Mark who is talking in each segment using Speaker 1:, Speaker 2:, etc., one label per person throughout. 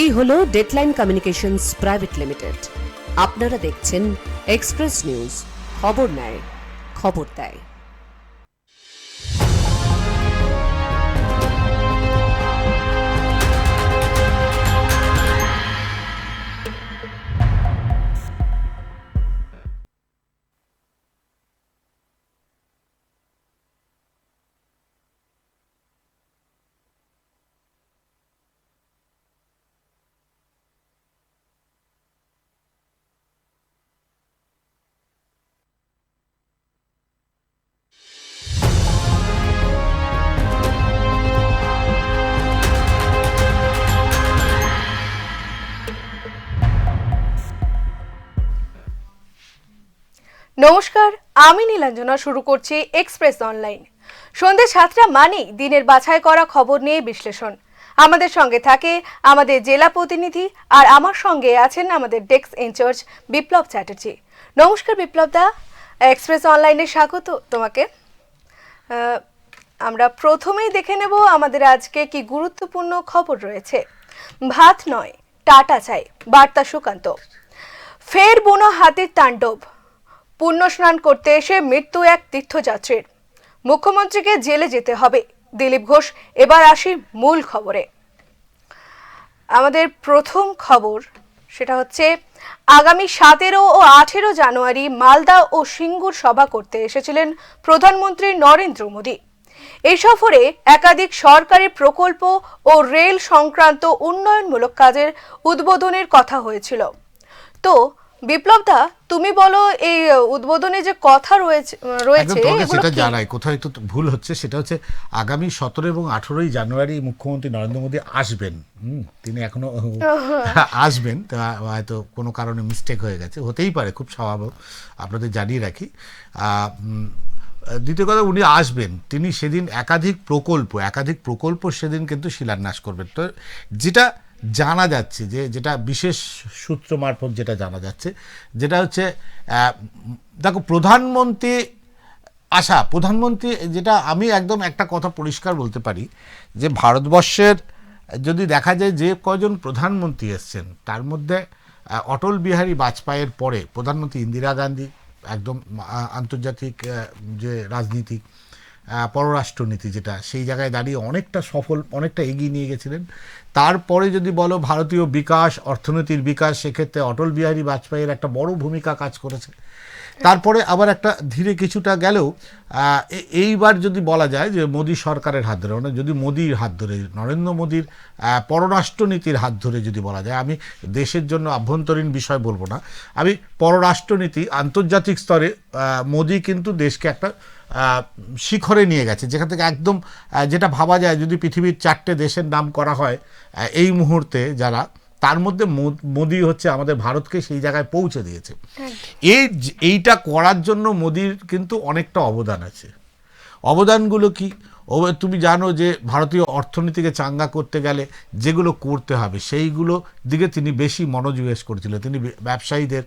Speaker 1: এই হলো deadline communications private limited. আপনারা দেখছেন এক্সপ্রেস নিউজ, খবর নেয়, খবর দেয়।
Speaker 2: নমস্কার, আমি নীলাঞ্জনা। শুরু করছি এক্সপ্রেস অনলাইন। সন্ধ্যে 7টা মানেই দিনের বাছাই করা খবর নিয়ে বিশ্লেষণ। আমাদের সঙ্গে থাকে আমাদের জেলা প্রতিনিধি, আর আমার সঙ্গে আছেন আমাদের ডেস্ক ইনচার্জ বিপ্লব চ্যাটার্জি। নমস্কার বিপ্লব দা, এক্সপ্রেস অনলাইনে স্বাগত তোমাকে। আমরা প্রথমেই দেখে নেব আমাদের আজকে কি গুরুত্বপূর্ণ খবর রয়েছে। ভাত নয়, টাটা চাই, বার্তা সুকান্ত। ফের বুনো হাতির তাণ্ডব, পুণ্য স্নান করতে এসে মৃত্যু এক তীর্থযাত্রীর। মুখ্যমন্ত্রীকে জেলে যেতে হবে, দিলীপ ঘোষ। এবার আসি মূল খবরে। আমাদের প্রথম খবর সেটা হচ্ছে আগামী 17 ও 18 জানুয়ারি মালদা ও সিঙ্গুর সভা করতে এসেছিলেন প্রধানমন্ত্রী নরেন্দ্র মোদী। এই সফরে একাধিক সরকারি প্রকল্প ও রেল সংক্রান্ত উন্নয়নমূলক কাজের উদ্বোধনের কথা হয়েছিল। তো বিপ্লব দা, তুমি বলো এই উদ্বোধনে যে কথা রয়েছে
Speaker 3: সেটা জানাই। কোথাও একটু ভুল হচ্ছে, সেটা হচ্ছে আগামী 17 এবং 18 জানুয়ারি মুখ্যমন্ত্রী নরেন্দ্র মোদী আসবেন। তিনি এখনো আসবেন, তা হয়তো কোনো কারণে মিস্টেক হয়ে গেছে, হতেই পারে, খুব স্বাভাবিক, আপনাদের জানিয়ে রাখি। দ্বিতীয় কথা, উনি আসবেন, তিনি সেদিন একাধিক প্রকল্প সেদিন কিন্তু শিলান্যাস করবেন। তো যেটা জানা যাচ্ছে, যেটা বিশেষ সূত্র মারফত যেটা জানা যাচ্ছে, যেটা হচ্ছে দেখো, প্রধানমন্ত্রী যেটা আমি একদম একটা কথা পরিষ্কার বলতে পারি, যে ভারতবর্ষের যদি দেখা যায় যে কয়জন প্রধানমন্ত্রী এসছেন, তার মধ্যে অটল বিহারী বাজপেয়ীর পরে প্রধানমন্ত্রী ইন্দিরা গান্ধী একদম আন্তর্জাতিক যে রাজনীতি, পররাষ্ট্রনীতি, যেটা সেই জায়গায় দাঁড়িয়ে অনেকটা সফল, অনেকটা এগিয়ে নিয়ে গেছিলেন। তারপরে যদি বলো ভারতীয় বিকাশ, অর্থনীতির বিকাশ, সেক্ষেত্রে অটল বিহারী বাজপেয়ীর একটা বড় ভূমিকা কাজ করেছে। তারপরে আবার একটা ধীরে কিছুটা গেলেও এইবার যদি বলা যায় যে মোদী সরকারের হাত ধরে, মানে যদি মোদীর হাত ধরে, নরেন্দ্র মোদীর পররাষ্ট্রনীতির হাত ধরে যদি বলা যায়, আমি দেশের জন্য আভ্যন্তরীণ বিষয় বলবো না, আমি পররাষ্ট্রনীতি, আন্তর্জাতিক স্তরে মোদী কিন্তু দেশকে একটা শিখরে নিয়ে গেছে, যেখান থেকে একদম যেটা ভাবা যায়, যদি পৃথিবীর 4টে দেশের নাম করা হয় এই মুহূর্তে যারা, তার মধ্যে মোদী হচ্ছে আমাদের ভারতকে সেই জায়গায় পৌঁছে দিয়েছে। এইটা করার জন্য মোদীর কিন্তু অনেকটা অবদান আছে। অবদানগুলো কি? তুমি জানো যে ভারতীয় অর্থনীতিকে চাঙ্গা করতে গেলে যেগুলো করতে হবে সেইগুলো দিকে তিনি বেশি মনোনিবেশ করেছিলেন। তিনি ব্যবসায়ীদের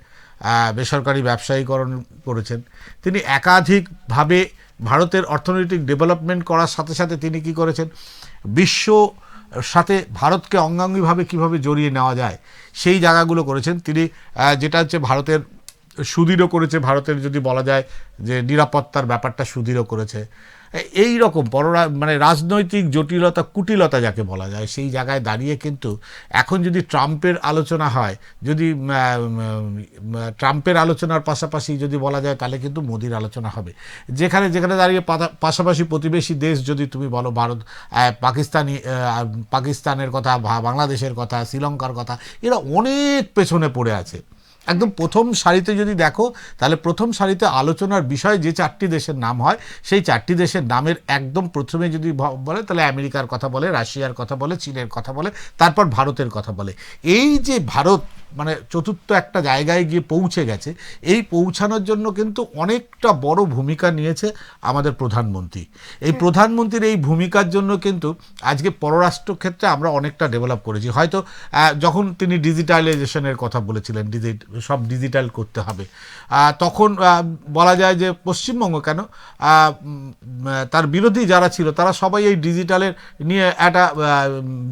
Speaker 3: বেসরকারি ব্যবসায়ীকরণ করেছেন। তিনি একাধিকভাবে ভারতের অর্থনৈতিক ডেভেলপমেন্ট করার সাথে সাথে তিনি কি করেছেন, বিশ্ব সাথে ভারতকে অঙ্গাঙ্গিভাবে কিভাবে জড়িয়ে নেওয়া যায় সেই জায়গাগুলো করেছেন তিনি। যেটা হচ্ছে ভারতের সুদৃঢ় করেছে, ভারতের যদি বলা যায় যে নিরাপত্তার ব্যাপারটা সুদৃঢ় করেছে। এই রকম মানে রাজনৈতিক জটিলতা, কুটিলতা যাকে বলা যায়, সেই জায়গায় দাঁড়িয়ে কিন্তু এখন যদি ট্রাম্পের আলোচনা হয়, যদি ট্রাম্পের আলোচনার পাশাপাশি যদি বলা যায়, তাহলে কিন্তু মোদির আলোচনা হবে। যেখানে দাঁড়িয়ে পাশাপাশি প্রতিবেশী দেশ যদি তুমি বলো, ভারত, পাকিস্তানের কথা, বাংলাদেশের কথা, শ্রীলঙ্কার কথা, এরা অনেক পেছনে পড়ে আছে। একদম প্রথম সারিতে যদি দেখো, তাহলে প্রথম সারিতে আলোচনার বিষয় যে 4টি দেশের নাম হয়, সেই 4টি দেশের নামের একদম প্রথমে যদি বলে, তাহলে আমেরিকার কথা বলে, রাশিয়ার কথা বলে, চীনের কথা বলে, তারপর ভারতের কথা বলে। এই যে ভারত মানে চতুর্থ একটা জায়গায় গিয়ে পৌঁছে গেছে, এই পৌঁছানোর জন্য কিন্তু অনেকটা বড় ভূমিকা নিয়েছে আমাদের প্রধানমন্ত্রী। এই প্রধানমন্ত্রীর এই ভূমিকার জন্য কিন্তু আজকে পররাষ্ট্র ক্ষেত্রে আমরা অনেকটা ডেভেলপ করেছি। হয়তো যখন তিনি ডিজিটালাইজেশনের কথা বলেছিলেন, সব ডিজিটাল করতে হবে। তখন বলা যায় যে পশ্চিমবঙ্গ কেন তার বিরোধী যারা ছিল তারা সবাই এই ডিজিটালের নিয়ে একটা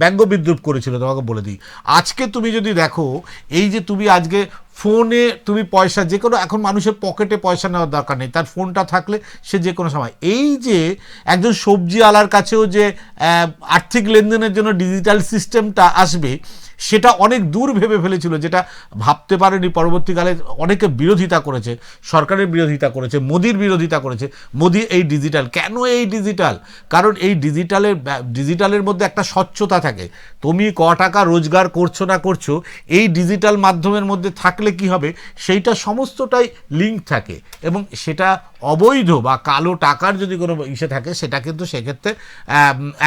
Speaker 3: ব্যঙ্গ বিদ্রুপ করেছিল। তোমাকে বলে দিই, আজকে তুমি যদি দেখো, এই যে তুমি আজকে ফোনে তুমি পয়সা যে কোনো, এখন মানুষের পকেটে পয়সা নেওয়ার দরকার নেই, তার ফোনটা থাকলে সে যে কোনো সময়, এই যে একজন সবজি আলার কাছেও যে আর্থিক লেনদেনের জন্য ডিজিটাল সিস্টেমটা আসবে, সেটা অনেক দূর ভেবে ফেলেছিল, যেটা ভাবতে পারেনি। পরবর্তীকালে অনেকে বিরোধিতা করেছে, সরকারের বিরোধিতা করেছে, মোদির বিরোধিতা করেছে। মোদি এই ডিজিটাল, কেন এই ডিজিটাল? কারণ এই ডিজিটালের মধ্যে একটা স্বচ্ছতা থাকে। তুমি ক টাকা রোজগার করছো না করছো, এই ডিজিটাল মাধ্যমের মধ্যে থাকলে কি হবে, সেইটা সমস্তটাই লিঙ্ক থাকে, এবং সেটা অবৈধ বা কালো টাকার যদি কোনো ইসে থাকে, সেটা কিন্তু সেক্ষেত্রে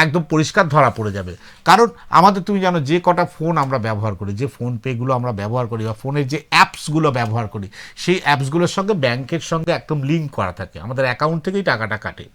Speaker 3: একদম পরিষ্কার ধরা পড়ে যাবে। কারণ আমাদের, তুমি জানো, যে কটা ফোন আমরা ব্যবহার করি, যে ফোন পেগুলো আমরা ব্যবহার করি, বা ফোনের যে অ্যাপসগুলো ব্যবহার করি, সেই অ্যাপসগুলোর সঙ্গে ব্যাংকের সঙ্গে একদম লিঙ্ক করা থাকে, আমাদের অ্যাকাউন্ট থেকেই টাকাটা কাটে।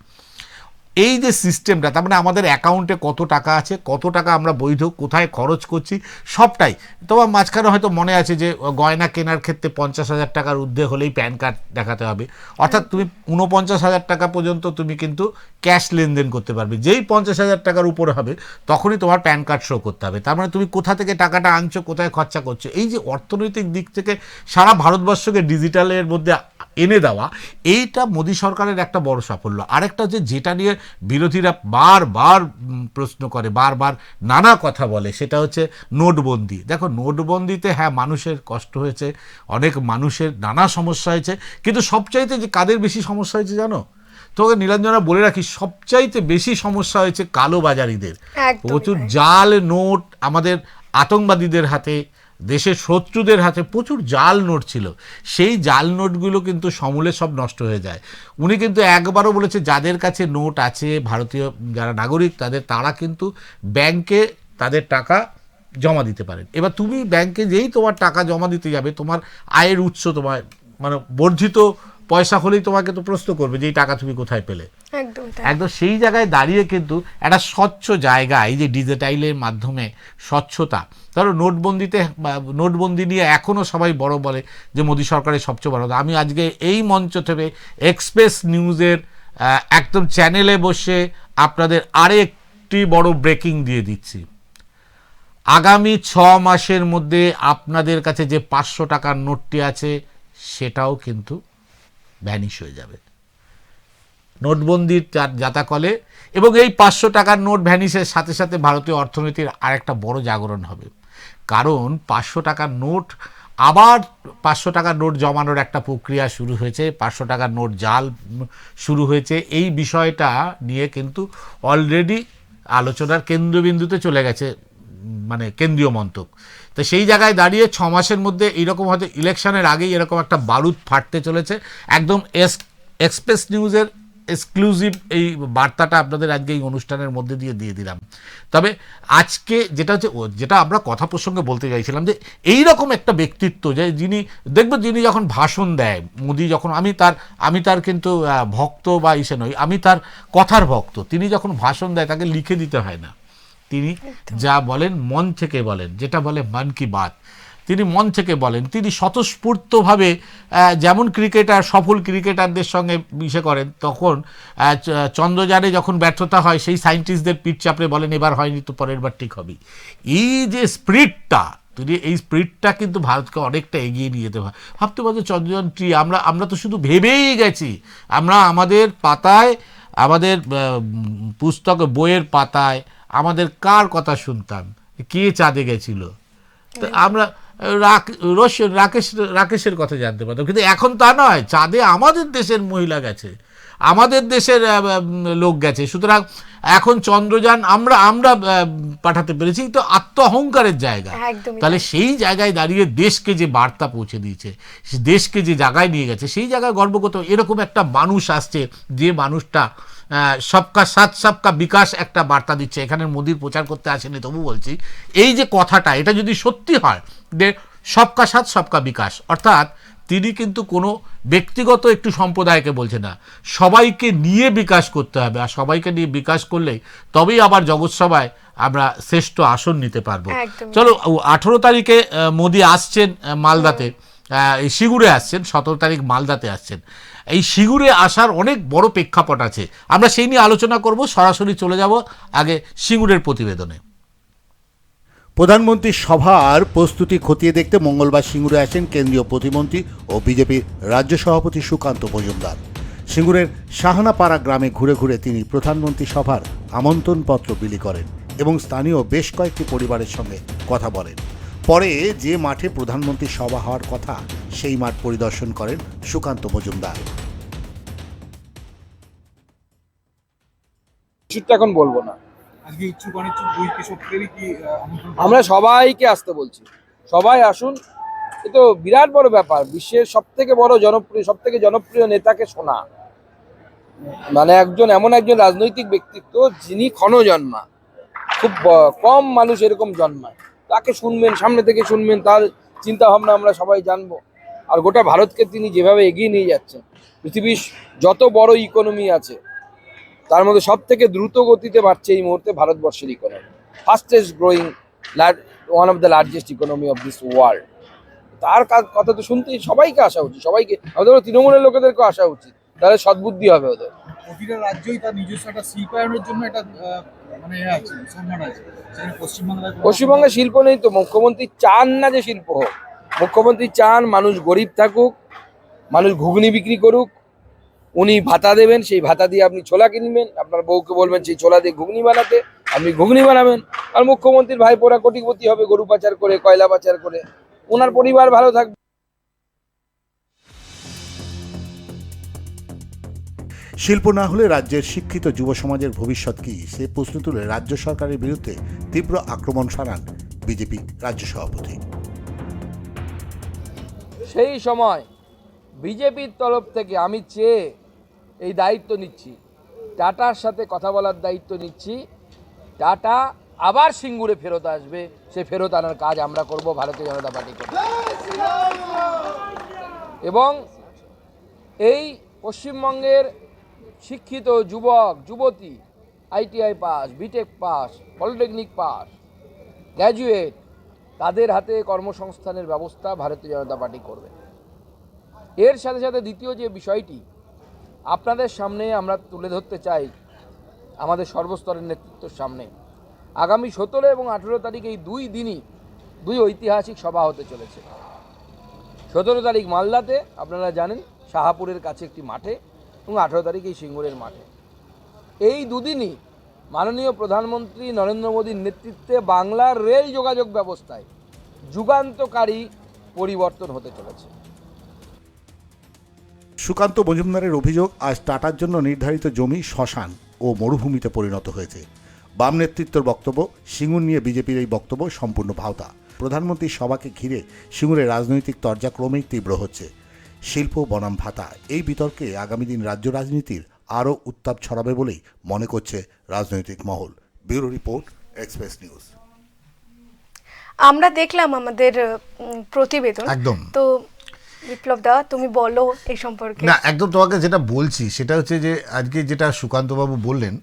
Speaker 3: এই যে সিস্টেমটা, তার মানে আমাদের অ্যাকাউন্টে কত টাকা আছে, কত টাকা আমরা বৈধ কোথায় খরচ করছি, সবটাই। তোমার মাঝখানে হয়তো মনে আছে যে গয়না কেনার ক্ষেত্রে 50,000 টাকার ঊর্ধ্বে হলেই প্যান কার্ড দেখাতে হবে, অর্থাৎ তুমি 49,000 টাকা পর্যন্ত তুমি কিন্তু ক্যাশ লেনদেন করতে পারবে। যেই 50,000 টাকার উপরে হবে তখনই তোমার প্যান কার্ড শো করতে হবে। তার মানে তুমি কোথা থেকে টাকাটা আনছো, কোথায় খরচা করছো। এই যে অর্থনৈতিক দিক থেকে সারা ভারতবর্ষকে ডিজিটালের মধ্যে এনে দেওয়া, এইটা মোদী সরকারের একটা বড় সাফল্য। আরেকটা হচ্ছে, যেটা নিয়ে বিরোধীরা বারবার প্রশ্ন করে, বারবার নানা কথা বলে, সেটা হচ্ছে নোটবন্দি। দেখো, নোটবন্দিতে হ্যাঁ মানুষের কষ্ট হয়েছে, অনেক মানুষের নানা সমস্যা হয়েছে, কিন্তু সবচাইতে যে কাদের বেশি সমস্যা হয়েছে জানো? তোকে নীলাঞ্জনা বলে রাখি, সবচাইতে বেশি সমস্যা হয়েছে কালোবাজারিদের। প্রচুর জাল নোট, আমাদের আতঙ্কবাদীদের হাতে, দেশের শত্রুদের হাতে প্রচুর জাল নোট ছিল। সেই জাল নোটগুলো কিন্তু সমূলে সব নষ্ট হয়ে যায়। উনি কিন্তু একবারও বলেছে, যাদের কাছে নোট আছে, ভারতীয় যারা নাগরিক তারা কিন্তু ব্যাংকে তাদের টাকা জমা দিতে পারেন। এবার তুমি ব্যাংকে যেই তোমার টাকা জমা দিতে যাবে, তোমার আয়ের উৎস, তোমার মানে বর্ধিত পয়সা হলেই তোমাকে তো প্রশ্ন করবে যে এই টাকা তুমি কোথায় পেলে। একদম সেই জায়গায় দাঁড়িয়ে কিন্তু একটা স্বচ্ছ জায়গা, এই যে ডিজিটালের মাধ্যমে স্বচ্ছতা। ধরো নোটবন্দি নিয়ে এখনও সবাই বড় বলে যে মোদী সরকারের সবচেয়ে বড়। আমি আজকে এই মঞ্চ থেকে এক্সপ্রেস নিউজের একদম চ্যানেলে বসে আপনাদের আরেকটি বড় ব্রেকিং দিয়ে দিচ্ছি। আগামী 6 মাসের মধ্যে আপনাদের কাছে যে 500 টাকার নোটটি আছে, সেটাও কিন্তু ভ্যানিশ হয়ে যাবে নোটবন্দির জাতাকলে। এবং এই 500 টাকার নোট ভ্যানিশের সাথে সাথে ভারতীয় অর্থনীতির আরেকটা বড় জাগরণ হবে। কারণ 500 টাকার নোট, আবার 500 টাকার নোট জমানোর একটা প্রক্রিয়া শুরু হয়েছে, 500 টাকার নোট জাল শুরু হয়েছে। এই বিষয়টা নিয়ে কিন্তু অলরেডি আলোচনার কেন্দ্রবিন্দুতে চলে গেছে, মানে কেন্দ্রীয় মন্ত্রক। তো সেই জায়গায় দাঁড়িয়ে 6 মাসের মধ্যে এইরকম হয়তো ইলেকশনের আগেই এরকম একটা বারুদ ফাটতে চলেছে। একদম এক্সপ্রেস নিউজের এক্সক্লুসিভ এই বার্তাটা আপনাদের আজকে এই অনুষ্ঠানের মধ্যে দিয়ে দিলাম। তবে আজকে যেটা আমরা কথা প্রসঙ্গে বলতে চাইছিলাম, যে এই রকম একটা ব্যক্তিত্ব, যে যিনি যখন ভাষণ দেয়, মোদি যখন, আমি তার কিন্তু ভক্ত বা ইসে নই, আমি তার কথার ভক্ত। তিনি যখন ভাষণ দেয় তাকে লিখে দিতে হয় না, তিনি যা বলেন মন থেকে বলেন, যেটা বলে মন কি বাত, তিনি মন থেকে বলেন। তিনি স্বতঃস্ফূর্তভাবে, যেমন সফল ক্রিকেটারদের সঙ্গে মিশে করেন, তখন চন্দ্রযানে যখন ব্যর্থতা হয়, সেই সায়েন্টিস্টদের পিঠ চাপড়ে বলেন এবার হয়নি তো পরের বার ঠিক হবে। এই যে স্পিরিটটা, এই স্পিরিটটা কিন্তু ভারতকে অনেকটা এগিয়ে নিয়ে যেতে হয়। ভাবতে পারছো চন্দ্রযান ট্রি, আমরা তো শুধু ভেবেই গেছি, আমরা আমাদের পাতায়, আমাদের পুস্তক বইয়ের পাতায় আমাদের কার কথা শুনতাম, কে চাঁদে গেছিল, তো আমরা রাকেশের কথা জানতে পারতাম। কিন্তু এখন তা নয়, চাঁদে আমাদের দেশের মহিলা গেছে, আমাদের দেশের লোক গেছে। সুতরাং এখন চন্দ্রযান আমরা পাঠাতে পেরেছি, তো আত্ম অহংকারের জায়গা। তাহলে সেই জায়গায় দাঁড়িয়ে দেশকে যে বার্তা পৌঁছে দিয়েছে, দেশকে যে জায়গায় নিয়ে গেছে, সেই জায়গায় গর্ব করতে। এরকম একটা মানুষ আসছে, যে মানুষটা সবকা সাথ সবকা বিকাশ একটা বার্তা দিচ্ছে। এখানে মোদির প্রচার করতে আসেনি, তবু বলছি, এই যে কথাটা, এটা যদি সত্যি হয় যে সবকা সাথ সবকা বিকাশ, অর্থাৎ তিনি কিন্তু কোনো ব্যক্তিগত একটু সম্প্রদায়কে বলছে না, সবাইকে নিয়ে বিকাশ করতে হবে। আর সবাইকে নিয়ে বিকাশ করলেই তবেই আবার জগৎসভায় আমরা শ্রেষ্ঠ আসন নিতে পারবো। চলো, 18 তারিখে মোদি আসছেন মালদাতে। এই সিঙ্গুরে আসছেন, 17 তারিখ মালদাতে আসছেন। এই সিঙ্গুরে আসার অনেক বড় প্রেক্ষাপট আছে, আমরা সেই নিয়ে আলোচনা করব। সরাসরি চলে যাব আগে সিঙ্গুরের প্রতিবেদনে।
Speaker 4: প্রধানমন্ত্রীর সভার প্রস্তুতি খতিয়ে দেখতে মঙ্গলবার সিঙ্গুরে আসেন কেন্দ্রীয় প্রতিমন্ত্রী ও বিজেপির রাজ্য সভাপতি সুকান্ত মজুমদার। সিঙ্গুরের শাহানাপাড়া গ্রামে ঘুরে ঘুরে তিনি প্রধানমন্ত্রী সভার আমন্ত্রণপত্র বিলি করেন এবং স্থানীয় বেশ কয়েকটি পরিবারের সঙ্গে কথা বলেন। পরে যে মাঠে প্রধানমন্ত্রীর সভা হওয়ার কথা সেই মাঠ পরিদর্শন করেন সুকান্ত মজুমদার।
Speaker 5: কিছুটা এখন বলবো না।
Speaker 6: আজকে ইচ্ছুক অনিচ্ছুক দুই কৃষকদেরই কি আমন্ত্রণ?
Speaker 5: আমরা সবাইকে আসতে বলছি, সবাই আসুন। এ তো বিরাট বড় ব্যাপার, বিশ্বের সব থেকে বড় জনপ্রিয় নেতাকে শোনা, মানে এমন একজন রাজনৈতিক ব্যক্তিত্ব যিনি ক্ষণজন্মা, খুব কম মানুষ এরকম জন্মায়। তাকে শুনবেন, সামনে থেকে শুনবেন, তার চিন্তা ভাবনা আমরা সবাই জানবো। আর গোটা ভারতকে তিনি যেভাবে এগিয়ে নিয়ে যাচ্ছেন, পৃথিবীর যত বড় ইকোনমি আছে তার মধ্যে সব থেকে দ্রুত গতিতে বাড়ছে এই মুহূর্তে ভারতবর্ষের economy, fastest growing, one of the largest economy of this world. তার কথা তো শুনতেই সবাইকে আসা উচিত, সবাইকে, আমাদের তৃণমূলের লোকেদেরকেও আসা উচিত, তাহলে সদ্বুদ্ধি হবে ওদের।
Speaker 6: প্রতিটা রাজ্যই তার নিজস্ব একটা শিল্পায়নের জন্য একটা মানে আছে, সম্মান আছে। সেখানে
Speaker 5: পশ্চিমবঙ্গে শিল্প নেই তো। মুখ্যমন্ত্রী চান না যে শিল্প হোক, মুখ্যমন্ত্রী চান মানুষ গরিব থাকুক, মানুষ ঘুগনি বিক্রি করুক। উনি ভাতা দেবেন, সেই ভাতা দিয়ে আপনি ছোলা কিনবেন, আপনার বউকে বলবেন সেই ছোলা দিয়ে ঘুগনি বানাতে, আপনি ঘুগনি বানাবেন। আর মুখ্যমন্ত্রীর ভাইপোরা কোটিপতি হবে গরু পাচার করে, কয়লা পাচার করে, ওনার পরিবার ভালো থাকবে।
Speaker 4: শিল্প না হলে রাজ্যের শিক্ষিত যুব সমাজের ভবিষ্যৎ কি, সে প্রশ্ন তুলে রাজ্য সরকারের বিরুদ্ধে তীব্র আক্রমণ শানান বিজেপি রাজ্য সভাপতি।
Speaker 5: সেই সময় বিজেপির তরফ থেকে আমি চেয়ে এই দায়িত্ব নিচ্ছি, টাটার সাথে কথা বলার দায়িত্ব নিচ্ছি। টাটা আবার সিঙ্গুরে ফেরত আসবে, সে ফেরত আনার কাজ আমরা করব, ভারতীয় জনতা পার্টি করব। এবং এই পশ্চিমবঙ্গের শিক্ষিত যুবক যুবতী, ITI pass, BTech pass, polytechnic pass, graduate, তাদের হাতে কর্মসংস্থানের ব্যবস্থা ভারতীয় জনতা পার্টি করবে। এর সাথে সাথে দ্বিতীয় যে বিষয়টি আপনাদের সামনে আমরা তুলে ধরতে চাই, আমাদের সর্বস্তরের নেতৃত্বের সামনে, আগামী 17 এবং 18 তারিখ এই দুই দিনই দুই ঐতিহাসিক সভা হতে চলেছে। 17 তারিখ মালদাতে, আপনারা জানেন শাহাপুরের কাছে একটি মাঠে, এবং 18 তারিখ এই সিঙ্গুরের মাঠে। এই দুদিনই মাননীয় প্রধানমন্ত্রী নরেন্দ্র মোদীর নেতৃত্বে বাংলার রেল যোগাযোগ ব্যবস্থায় যুগান্তকারী পরিবর্তন হতে চলেছে।
Speaker 4: সুকান্ত মজুমদারের অভিযোগ, আজ টাটার জন্য নির্ধারিত জমি শ্মশান ও মরুভূমিতে পরিণত হয়েছে। বাম নেতৃত্বের বক্তব্য, সিঙ্গুর নিয়ে বিজেপির এই বক্তব্য সম্পূর্ণ ভাওতা। প্রধানমন্ত্রীর সভাকে ঘিরে সিঙ্গুরে রাজনৈতিক তরজা ক্রমেই তীব্র হচ্ছে। শিল্প বনাম ভাতা, এই বিতর্কে আগামী দিন রাজ্য রাজনীতির আরও উত্তাপ ছড়াবে বলেই মনে করছে রাজনৈতিক মহল। Bureau report, express news.
Speaker 2: আমরা দেখলাম আমাদের প্রতিবেদন,
Speaker 3: একদম।
Speaker 2: তো বিপ্লব দা তুমি বলো এই সম্পর্কে।
Speaker 3: না, একদম তোমাকে যেটা বলছি সেটা হচ্ছে যে আজকে যেটা সুকান্তবাবু বললেন,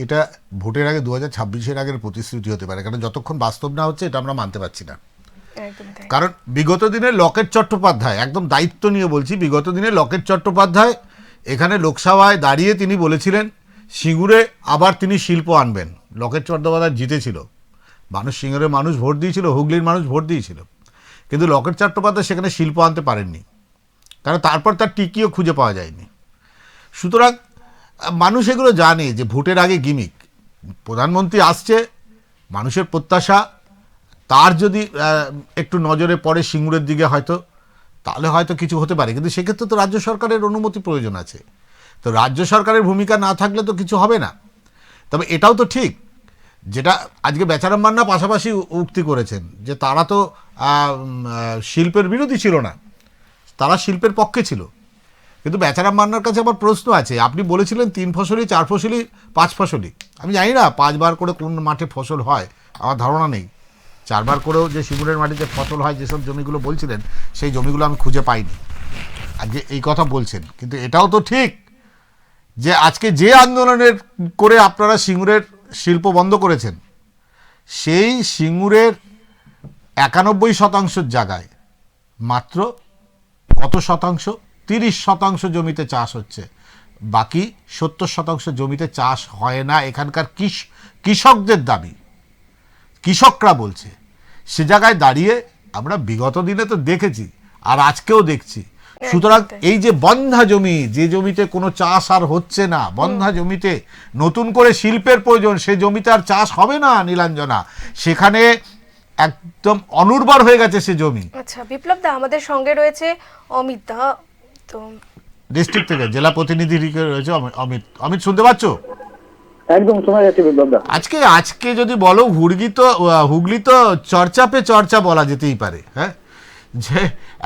Speaker 3: এটা ভোটের আগে 2026-এর আগের প্রতিশ্রুতি হতে পারে, কারণ যতক্ষণ বাস্তব না হচ্ছে এটা আমরা মানতে পারছি না। কারণ বিগত দিনে লকেট চট্টোপাধ্যায়, একদম দায়িত্ব নিয়ে বলছি, বিগত দিনে লকেট চট্টোপাধ্যায় এখানে লোকসভায় দাঁড়িয়ে তিনি বলেছিলেন সিঙ্গুরে আবার তিনি শিল্প আনবেন। লকেট চট্টোপাধ্যায় জিতেছিল, সিঙ্গুরের মানুষ ভোট দিয়েছিল, হুগলির মানুষ ভোট দিয়েছিল, কিন্তু লকেট চট্টোপাধ্যায় সেখানে শিল্প আনতে পারেননি, কারণ তারপর তার টিকিও খুঁজে পাওয়া যায়নি। সুতরাং মানুষ এগুলো জানে যে ভোটের আগে গিমিক। প্রধানমন্ত্রী আসছে, মানুষের প্রত্যাশা, তার যদি একটু নজরে পড়ে সিঙ্গুরের দিকে হয়তো, তাহলে হয়তো কিছু হতে পারে, কিন্তু সেক্ষেত্রে তো রাজ্য সরকারের অনুমতি প্রয়োজন আছে। তো রাজ্য সরকারের ভূমিকা না থাকলে তো কিছু হবে না। তবে এটাও তো ঠিক, যেটা আজকে বেচারাম মান্না পাশাপাশি উক্তি করেছেন যে তারা তো শিল্পের বিরোধী ছিল না, তারা শিল্পের পক্ষে ছিল। কিন্তু বেচারাম মান্নার কাছে আমার প্রশ্ন আছে, আপনি বলেছিলেন 3 ফসলি, 4 ফসলি, 5 ফসলি। আমি জানি না 5 বার করে কোন মাঠে ফসল হয়, আমার ধারণা নেই। 4 বার করেও যে সিঙ্গুরের মাটিতে ফসল হয়, যেসব জমিগুলো বলছিলেন সেই জমিগুলো আমি খুঁজে পাইনি। আজকে এই কথা বলছেন, কিন্তু এটাও তো ঠিক যে আজকে যে আন্দোলনের করে আপনারা সিঙ্গুরের শিল্প বন্ধ করেছেন, সেই সিঙ্গুরের 91% জায়গায় মাত্র কত শতাংশ? 30% জমিতে চাষ হচ্ছে, বাকি 70% জমিতে চাষ হয় না। এখানকার কৃষকদের দাবি, কৃষকরা বলছে। সে জায়গায় দাঁড়িয়ে আমরা বিগত দিনে তো দেখেছি, আর আজকেও দেখছি। সুতরাং এই যে বন্ধা জমি, যে জমিতে কোনো চাষ আর হচ্ছে না, বন্ধা জমিতে নতুন করে শিল্পের প্রয়োজন, সে জমিতে আর চাষ হবে না নীলাঞ্জনা, সেখানে একদম অনুর্বর হয়ে গেছে সে জমি।
Speaker 2: আচ্ছা বিপ্লব দা, আমাদের সঙ্গে রয়েছে অমিত দা, তো
Speaker 3: ডিস্ট্রিক্ট থেকে জেলা প্রতিনিধি রয়েছে অমিত। অমিত, শুনতে পাচ্ছ?
Speaker 7: একদম শোনা যাচ্ছে বিপ্লবদা।
Speaker 3: আজকে যদি বলো হুগলি তো চর্চা পে চর্চা বলা যেতেই পারে। হ্যাঁ, যে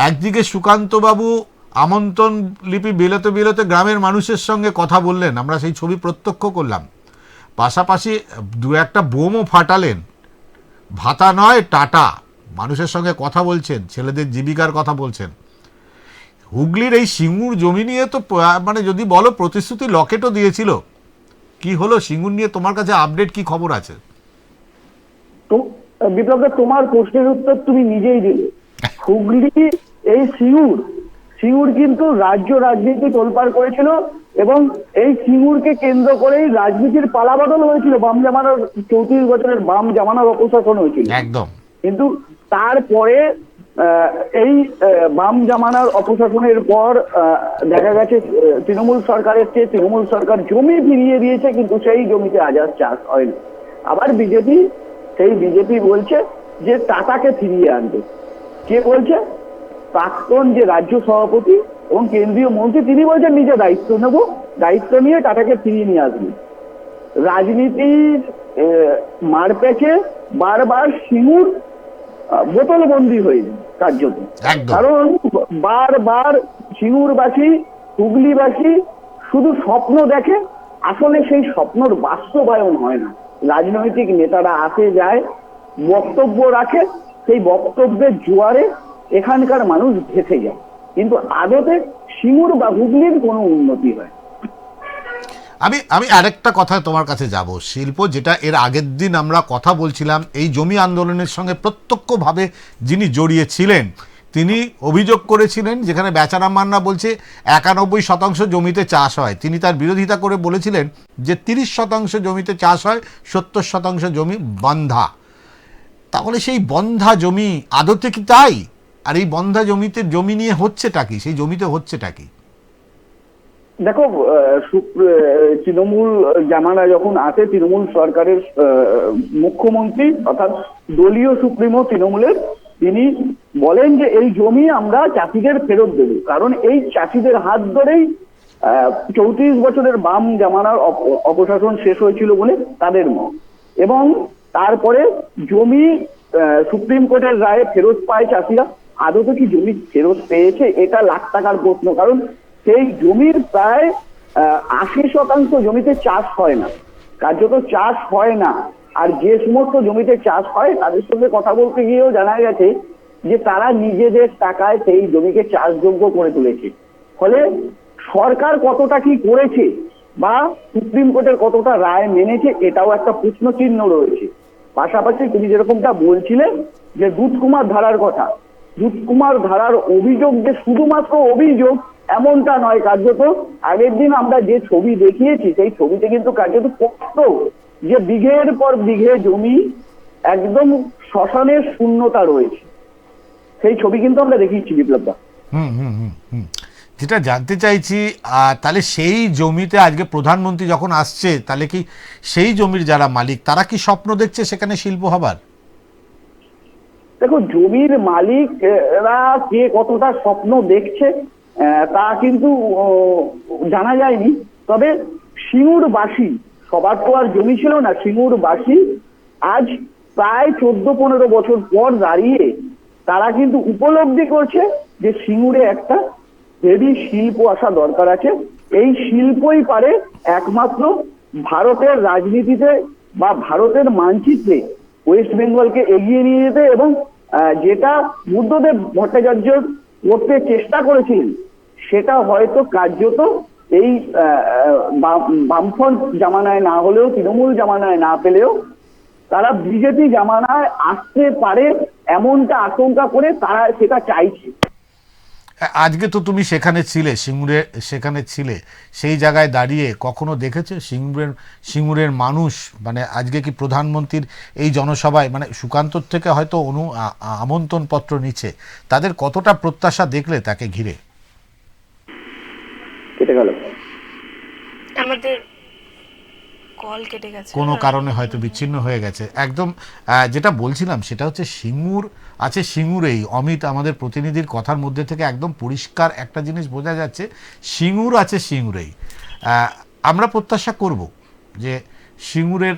Speaker 3: একদিকে সুকান্ত বাবু আমন্ত্রণ লিপি বিলোতে বিলোতে গ্রামের মানুষের সঙ্গে কথা বললেন, আমরা সেই ছবি প্রত্যক্ষ করলাম, পাশাপাশি দু একটা বোমও ফাটালেন। ভাতা নয় টাটা, মানুষের সঙ্গে কথা বলছেন, ছেলেদের জীবিকার কথা বলছেন। হুগলির এই সিঙ্গুর জমি নিয়ে তো মানে যদি বলো প্রতিশ্রুতি লকেটও দিয়েছিল। কি হলো সিঙ্গুর নিয়ে? তোমার কাছে আপডেট কি খবর আছে?
Speaker 7: তো বিপ্লবদা, তোমার প্রশ্নের উত্তর তুমি নিজেই দিলে। হুগলি এই সিঙ্গুর কিন্তু রাজ্য রাজনীতি তোলপাড় করেছিল, এবং এই সিঙ্গুরকে কেন্দ্র করেই রাজনীতির পালাবদল হয়েছিল। বাম জামানার 34 বছরের বাম জামানার অপশাসন হয়েছিল
Speaker 3: একদম।
Speaker 7: কিন্তু তারপরে এই বাম জামানার অপশাসনের পর দেখা গেছে তৃণমূল সরকারের চেয়ে তৃণমূল সরকার জমি ফিরিয়ে দিয়েছে, কিন্তু সেই জমিতে আজ আর চাষ হয়নি। আবার বিজেপি বলছে যে টাটাকে ফিরিয়ে আনবে। কে বলছে? প্রাক্তন যে রাজ্য সভাপতি এবং কেন্দ্রীয় মন্ত্রী, তিনি বলছেন নিজে দায়িত্ব নেব, দায়িত্ব নিয়ে টাটাকে ফিরিয়ে নিয়ে আসবে। রাজনীতির মারপ্যাচে বারবার সিঙ্গুর বোতলবন্দি হয়েছে কার্যত। কারণ বারবার সিঙ্গুরবাসী, হুগলিবাসী শুধু স্বপ্ন দেখে, আসলে সেই স্বপ্নর বাস্তবায়ন হয় না। রাজনৈতিক নেতারা আসে যায়, বক্তব্য রাখে, সেই বক্তব্যের জোয়ারে এখানকার মানুষ ভেসে যায়, কিন্তু আদতে সিঙ্গুর বা হুগলির কোনো উন্নতি হয়।
Speaker 3: আমি আরেকটা কথা তোমার কাছে যাব, শিল্প, যেটা এর আগের দিন আমরা কথা বলছিলাম, এই জমি আন্দোলনের সঙ্গে প্রত্যক্ষভাবে যিনি জড়িয়েছিলেন, তিনি অভিযোগ করেছিলেন, যেখানে বেচারাম মান্না বলছে 91% জমিতে চাষ হয়, তিনি তার বিরোধিতা করে বলেছিলেন যে 30% জমিতে চাষ হয়, 70% জমি বন্ধা। তাহলে সেই বন্ধা জমি আদতে কি তাই? আর এই বন্ধা জমি নিয়ে হচ্ছেটা কি? সেই জমিতে হচ্ছেটা কি?
Speaker 7: দেখো, তৃণমূল জামানা যখন আসে, তৃণমূল সরকারের মুখ্যমন্ত্রী অর্থাৎ দলীয় সুপ্রিমো তৃণমূলের, তিনি বলেন যে এই জমি আমরা চাষিদের ফেরত দেব, কারণ এই চাষিদের হাত ধরেই 34 বছরের বাম জামানার অপশাসন শেষ হয়েছিল বলে তাদের মত। এবং তারপরে জমি সুপ্রিম কোর্টের রায়ে ফেরত পায় চাষিরা। আদতে কি জমি ফেরত পেয়েছে? এটা লাখ টাকার প্রশ্ন, কারণ সেই জমির প্রায় 80% জমিতে চাষ হয় না, কার্যত চাষ হয় না। আর যে সমস্ত জমিতে চাষ হয়, তাদের সঙ্গে কথা বলতে গিয়েও জানা গেছে যে তারা নিজেদের টাকায় সেই জমিকে চাষযোগ্য করে তুলেছে। ফলে সরকার কতটা কি করেছে বা সুপ্রিম কোর্টের কতটা রায় মেনেছে, এটাও একটা প্রশ্ন চিহ্ন রয়েছে। পাশাপাশি তুমি যেরকমটা বলছিলে যে দুধকুমার ধারার কথা, দুধকুমার ধারার অভিযোগ যে শুধুমাত্র অভিযোগ এমনটা নয়, কার্যত আগের দিন আমরা যে ছবি দেখিয়েছি, সেই ছবিতে কিন্তু কার্যত স্পষ্ট যে বিঘের পর বিঘে জমি একদম শ্মশানের শূন্যতা রয়েছে। সেই ছবি কিন্তু আমরা দেখিয়েছি বিপ্লবদা।
Speaker 3: যেটা জানতে চাইছি, তাহলে সেই জমিতে আজকে প্রধানমন্ত্রী যখন আসছে, তাহলে কি সেই জমির যারা মালিক, তারা কি স্বপ্ন দেখছে সেখানে শিল্প হবার?
Speaker 7: দেখো, জমির মালিকরা কে কতটা স্বপ্ন দেখছে তা কিন্তু জানা যায়নি। তবে সিঙ্গুরবাসী, সবার তো আর জমি ছিল না, সিঙ্গুরবাসী আজ প্রায় 14-15 বছর পর দাঁড়িয়ে তারা কিন্তু উপলব্ধি করছে যে সিঙ্গুরে একটা হেভি শিল্প আসা দরকার আছে। এই শিল্পই পারে একমাত্র ভারতের রাজনীতিতে বা ভারতের মানচিত্রে ওয়েস্ট বেঙ্গলকে এগিয়ে নিয়ে যেতে, এবং যেটা বুদ্ধদেব ভট্টাচার্য করতে চেষ্টা করেছিলেন, সেটা হয়তো কার্যত এই বামফ্রন্ট জামানায় না হলেও, তৃণমূল জামানায় না পেলেও, তারা বিজেপি জামানায় আসতে পারে এমনটা আশঙ্কা করে তারা সেটা চাইছে।
Speaker 3: আজকে তো তুমি সেখানে ছিলে, সিঙ্গুরে সেখানে ছিলে, সেই জায়গায় দাঁড়িয়ে কখনো দেখেছো সিঙ্গুরের মানুষ, মানে আজকে কি প্রধানমন্ত্রীর এই জনসভায়, মানে সুকান্তর থেকে হয়তো আমন্ত্রণ পত্র নিচ্ছে, তাদের কতটা প্রত্যাশা দেখলে তাকে ঘিরে?
Speaker 7: কেটে গেল।
Speaker 2: আমাদের কল কেটে গেছে
Speaker 3: কোনো কারণে হয়তো বিচ্ছিন্ন হয়ে গেছে একদম। যেটা বলছিলাম সেটা হচ্ছে সিঙ্গুর আছে, সিঙ্গুরেই অমিত আমাদের প্রতিনিধির কথার মধ্যে থেকে একদম পরিষ্কার একটা জিনিস বোঝা যাচ্ছে, সিঙ্গুর আছে সিঙ্গুরেই। আমরা প্রত্যাশা করব যে সিঙ্গুরের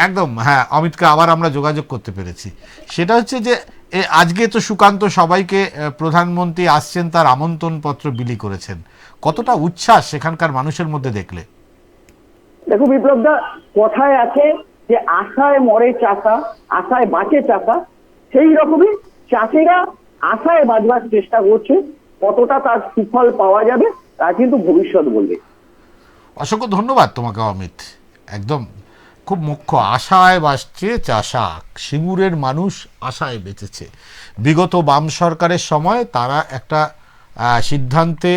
Speaker 3: একদম, হ্যাঁ, অমিতকে আবার আমরা যোগাযোগ করতে পেরেছি। সেটা হচ্ছে যে আজকে তো সুকান্ত সবাইকে প্রধানমন্ত্রী আসছেন তার আমন্ত্রণ পত্র বিলি করেছেন, কতটা উচ্ছ্বাস সেখানকার মানুষের মধ্যে দেখলে?
Speaker 7: দেখো বিপ্লবদা, কথায় আছে যে আশায় মরে চাষা, আশায় বাঁচে চাষা। সেই রকমই চাষিরা আশায় বাঁচবার চেষ্টা করছে, কতটা তার সুফল পাওয়া যাবে তা কিন্তু ভবিষ্যৎ বলবে।
Speaker 3: অসংখ্য ধন্যবাদ তোমাকে অমিত। একদম খুব মুখ্য, আশায় বাঁচছে চাষা, সিঙ্গুরের মানুষ আশায় বেঁচেছে। বিগত বাম সরকারের সময় তারা একটা সিদ্ধান্তে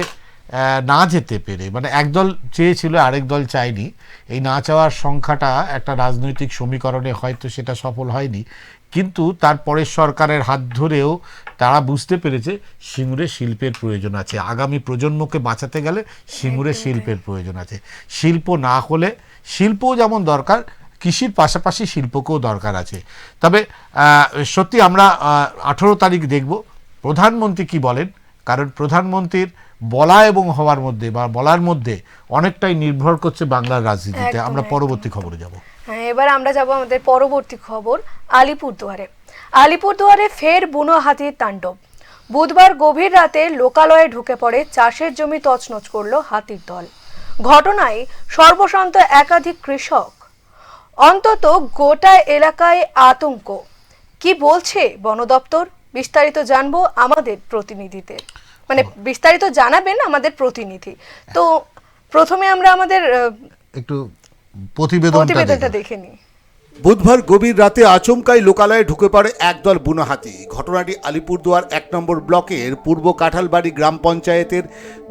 Speaker 3: না যেতে পেরে, মানে একদল চেয়েছিল আরেক দল চায়নি, এই না চাওয়ার সংখ্যাটা একটা রাজনৈতিক সমীকরণে হয়তো সেটা সফল হয়নি, কিন্তু তারপরের সরকারের হাত ধরেও তারা বুঝতে পেরেছে সিঙ্গুরে শিল্পের প্রয়োজন আছে, আগামী প্রজন্মকে বাঁচাতে গেলে সিঙ্গুরে শিল্পের প্রয়োজন আছে। শিল্প না হলে, শিল্পও যেমন দরকার, কৃষির পাশাপাশি শিল্পকেও দরকার আছে। তবে সত্যি আমরা 18 তারিখ দেখব প্রধানমন্ত্রী কি বলেন, কারণ প্রধানমন্ত্রীর বলা এবং হওয়ার মধ্যে বা বলার মধ্যে অনেকটাই নির্ভর করছে বাংলার রাজনীতিতে। আমরা পরবর্তী খবরে যাব।
Speaker 2: হ্যাঁ, এবার আমরা যাব আমাদের পরবর্তী খবর আলিপুরদুয়ারে। আলিপুরদুয়ারে ফের বুনো হাতির তাণ্ডব। বুধবার গভীর রাতে লোকালয়ে ঢুকে পড়ে চাষের জমি তছনছ করলো হাতির দল। ঘটনায় সর্বশান্ত একাধিক কৃষক, অন্তত গোটা এলাকায় আতঙ্ক। কি বলছে বন দপ্তর, বিস্তারিত জানবো আমাদের প্রতিনিধিদের, মানে বিস্তারিত জানাবেন আমাদের প্রতিনিধি। তো প্রথমে আমরা আমাদের
Speaker 3: একটু প্রতিবেদনটা
Speaker 2: দেখে নিই।
Speaker 4: বুধবার গভীর রাতে আচমকাই লোকালয়ে ঢুকে পড়ে একদল বুনো হাতি। ঘটনাটি আলিপুরদুয়ার 1 নম্বর ব্লকের পূর্ব কাঁঠালবাড়ি গ্রাম পঞ্চায়েতের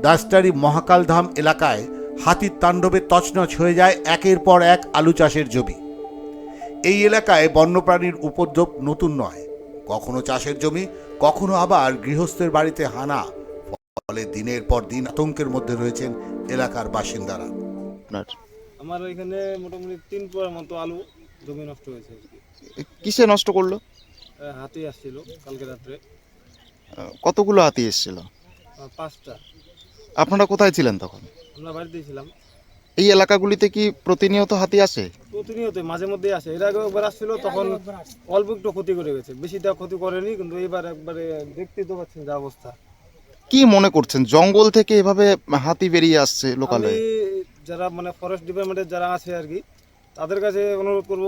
Speaker 4: দাসটারি মহাকালধাম এলাকায় হাতির তাণ্ডবে তছনছ হয়ে যায় একের পর এক আলু চাষের জমি। এই এলাকায় বন্যপ্রাণীর উপদ্রব নতুন নয়, কখনো চাষের জমি, কখনো আবার গৃহস্থের বাড়িতে হানা। ফলে দিনের পর দিন আতঙ্কের মধ্যে রয়েছেন এলাকার বাসিন্দারা।
Speaker 8: আমার ওইখানে মোটামুটি 3 পোয়ার মতো আলু জমি নষ্ট হয়েছে।
Speaker 9: কিসে নষ্ট করলো?
Speaker 8: হাতি আসছিল কালকে রাত্রে।
Speaker 9: কতগুলো হাতি এসেছিল?
Speaker 8: 5টা।
Speaker 9: আপনারা কোথায় ছিলেন তখন?
Speaker 8: আমরা বাড়িতেই ছিলাম।
Speaker 9: এই এলাকাগুলিতে কি প্রতিনিয়ত হাতি আসে?
Speaker 8: প্রতিনিয়ত মাঝে মধ্যে আসে। এর আগে একবার আসছিল, তখন অল্প একটু ক্ষতি করে গেছে, বেশিটা ক্ষতি করেনি, কিন্তু এবার একবারে দেখতেই তো পাচ্ছেন যা অবস্থা।
Speaker 9: কি মনে করছেন, জঙ্গল থেকে এভাবে হাতি বেরিয়ে আসছে লোকালয়ে?
Speaker 8: আমি যারা মানে ফরেস্ট ডিপার্টমেন্টের যারা আছে আর কি, তাদের কাছে অনুরোধ করব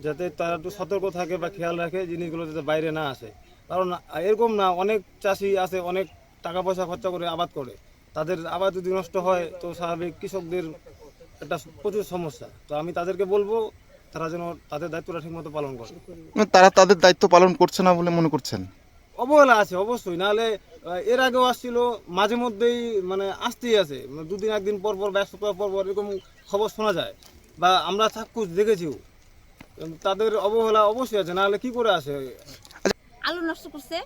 Speaker 8: যাতে তারা একটু সতর্ক থাকে বা খেয়াল রাখে জিনিসগুলো যাতে বাইরে না আসে। কারণ এরকম না, অনেক চাষি আছে অনেক টাকা পয়সা খরচা করে আবাদ করে, তাদের আবাদ যদি নষ্ট হয় তো স্বাভাবিক কৃষকদের একটা প্রচুর সমস্যা। তো আমি তাদেরকে বলবো তারা যেন তাদের দায়িত্বটা ঠিকমতো পালন করে।
Speaker 9: তারা তাদের দায়িত্ব পালন করছে না বলে মনে করছেন?
Speaker 8: অবহেলা আছে অবশ্যই, নাহলে এর আগেও আসছিল, মাঝে মধ্যেই মানে আসতেই আছে, 2 দিন 1 দিন পর পর, 1 সপ্তাহ পর পর এরকম খবর শোনা যায় বা আমরা চাক্ষুষ দেখেছিও। তাদের অবহেলা অবশ্যই আছে, নাহলে কি করে আসে।
Speaker 10: আলু নষ্ট করছে।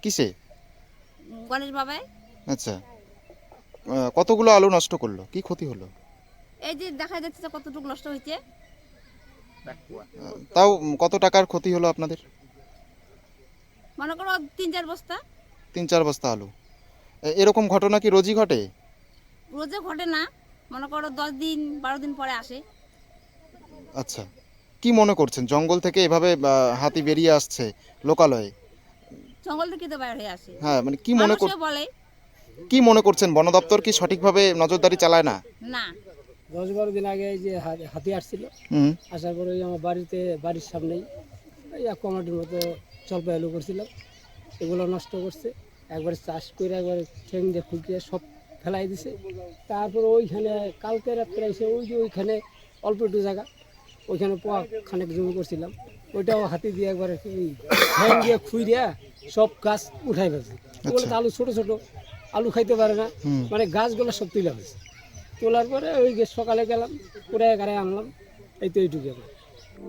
Speaker 9: কিসে?
Speaker 10: গণেশ বাবাই।
Speaker 9: আচ্ছা, কতগুলো আলু নষ্ট করলো, কি ক্ষতি হলো?
Speaker 10: এই যে দেখা যাচ্ছে কতটুকু নষ্ট হয়েছে।
Speaker 9: তাও কত টাকার ক্ষতি হলো আপনাদের?
Speaker 10: মনে করো 3-4 বস্তা।
Speaker 9: 3-4 বস্তা আলু। এরকম ঘটনা কি রোজই ঘটে?
Speaker 10: রোজে ঘটে না, মনে করো 10 দিন 12 দিন পরে আসে।
Speaker 9: আচ্ছা, কি মনে করছেন, জঙ্গল থেকে এভাবে হাতি বেরিয়ে আসছে লোকালয়ে?
Speaker 10: জঙ্গল থেকে তো বাইরে হয়ে আসে।
Speaker 9: হ্যাঁ, মানে কি মনে করছেন, বন দপ্তর কি সঠিকভাবে নজরদারি চালায় না?
Speaker 10: না।
Speaker 11: 10-12 দিন আগে এই যে হাতি আসছিল, আসার পরে আমার বাড়ির সামনেই এই 1 কমাটির মতো জলপাই আলু করছিল, এগুলো নষ্ট করছে। একবারে চাষ করে একবারে ঠেং দিয়ে খুঁকিয়ে সব ফেলাই দিছে। তারপর ওইখানে কালকে রাত্রে এসে ওই যে ওইখানে অল্প একটু জায়গা ওইখানে পোয়া খানেক জমি করছিলাম, ওইটাও হাতি দিয়ে একবার ফ্যান দিয়ে খুই দিয়া সব গাছ উঠাই ফেলছে। ওগুলো তো আলু ছোট ছোট, আলু খাইতে পারে না, মানে গাছগুলো সব তুলে ফেলছে। তোলার পরে ওই সকালে গেলাম, পুরো গাড়ি আনলাম, এই তো এইটুকু।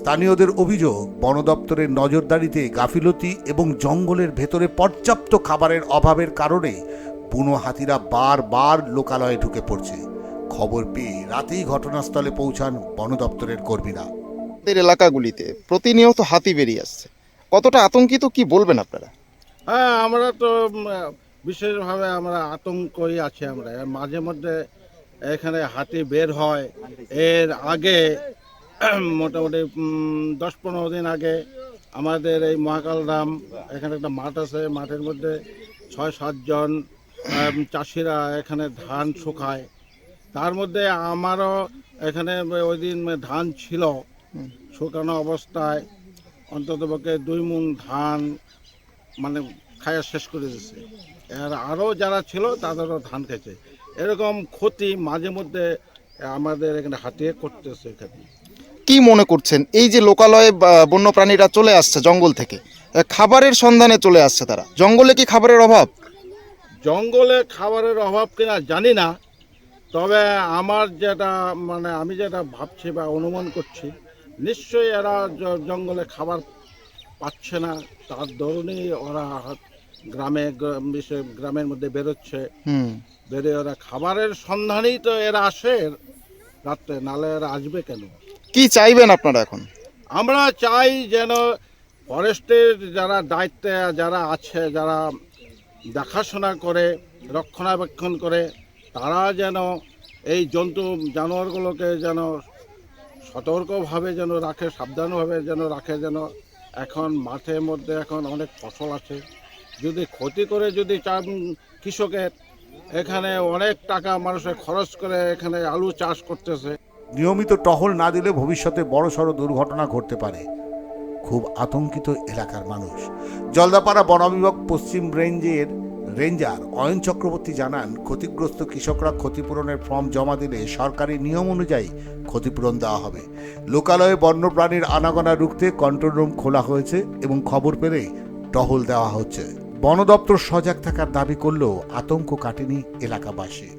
Speaker 4: স্থানীয়দের অভিযোগ, বন দপ্তরের নজরদারিতে গাফিলতি এবং জঙ্গলের ভেতরে পর্যাপ্ত খাবারের অভাবের কারণে বুনো হাতিরা বারবার লোকালয়ে ঢুকে পড়ছে। খবর পেয়ে রাতেই ঘটনাস্থলে পৌঁছান বন দপ্তরের কর্মীরা।
Speaker 9: আমাদের এলাকাগুলিতে প্রতিনিয়ত হাতি বেরিয়ে আসছে, কতটা আতঙ্কিত কি বলবেন আপনারা?
Speaker 8: হ্যাঁ, আমরা তো বিশেষভাবে আমরা আতঙ্কই আছি। আমরা মাঝে মধ্যে এখানে হাতি বের হয়। এর আগে মোটামুটি 10-15 দিন আগে আমাদের এই মহাকালধাম এখানে একটা মাঠ আছে, মাঠের মধ্যে 6-7 জন চাষিরা এখানে ধান শুকায়। তার মধ্যে আমারও এখানে ওই দিন ধান ছিল, শুকানো অবস্থায় অন্ততপক্ষে 2 মণ ধান মানে খায়া শেষ করে দিচ্ছে। আর আরও যারা ছিল তাদেরও ধান খেয়েছে। এরকম ক্ষতি মাঝে মধ্যে আমাদের এখানে হাতিয়ে করতেছে। এখানে
Speaker 9: কি মনে করছেন, এই যে লোকালয়ে বন্যপ্রাণীরা চলে আসছে জঙ্গল থেকে, খাবারের সন্ধানে চলে আসছে তারা, জঙ্গলে কি খাবারের অভাব?
Speaker 8: জঙ্গলে খাবারের অভাব কিনা জানি না, তবে আমার যেটা মানে আমি যেটা ভাবছি বা অনুমান করছি, নিশ্চয়ই এরা জঙ্গলে খাবার পাচ্ছে না, তার দরুনই ওরা গ্রামের মধ্যে বেরোচ্ছে। বেরোয় ওরা খাবারের সন্ধানেই তো এরা আসে রাত্রে, নালে এরা আসবে কেন?
Speaker 9: কি চাইবেন আপনারা এখন?
Speaker 8: আমরা চাই যেন ফরেস্টের যারা দায়িত্বে যারা আছে, যারা দেখাশোনা করে রক্ষণাবেক্ষণ করে, তারা যেন এই জানোয়ারগুলোকে যেন সতর্কভাবে যেন রাখে, সাবধানভাবে যেন রাখে। যেন এখন মাঠের মধ্যে এখন অনেক ফসল আছে, যদি ক্ষতি করে যদি চান কৃষকের, এখানে অনেক টাকা মানুষের খরচ করে এখানে আলু চাষ করতেছে।
Speaker 4: নিয়মিত টহল না দিলে ভবিষ্যতে বড়সড় দুর্ঘটনা ঘটতে পারে। খুব আতঙ্কিত এলাকার মানুষ। জলদাপাড়া বন বিভাগ পশ্চিম রেঞ্জের রেঞ্জার অয়ন চক্রবর্তী জানান, ক্ষতিগ্রস্ত কৃষকরা ক্ষতিপূরণের ফর্ম জমা দিলে সরকারি নিয়ম অনুযায়ী ক্ষতিপূরণ দেওয়া হবে। লোকালয়ে বন্যপ্রাণীর আনাগোনা রুখতে কন্ট্রোল রুম খোলা হয়েছে এবং খবর পেলে টহল দেওয়া হচ্ছে। বন দপ্তর সজাগ থাকার দাবি করলেও আতঙ্ক কাটেনি এলাকাবাসী।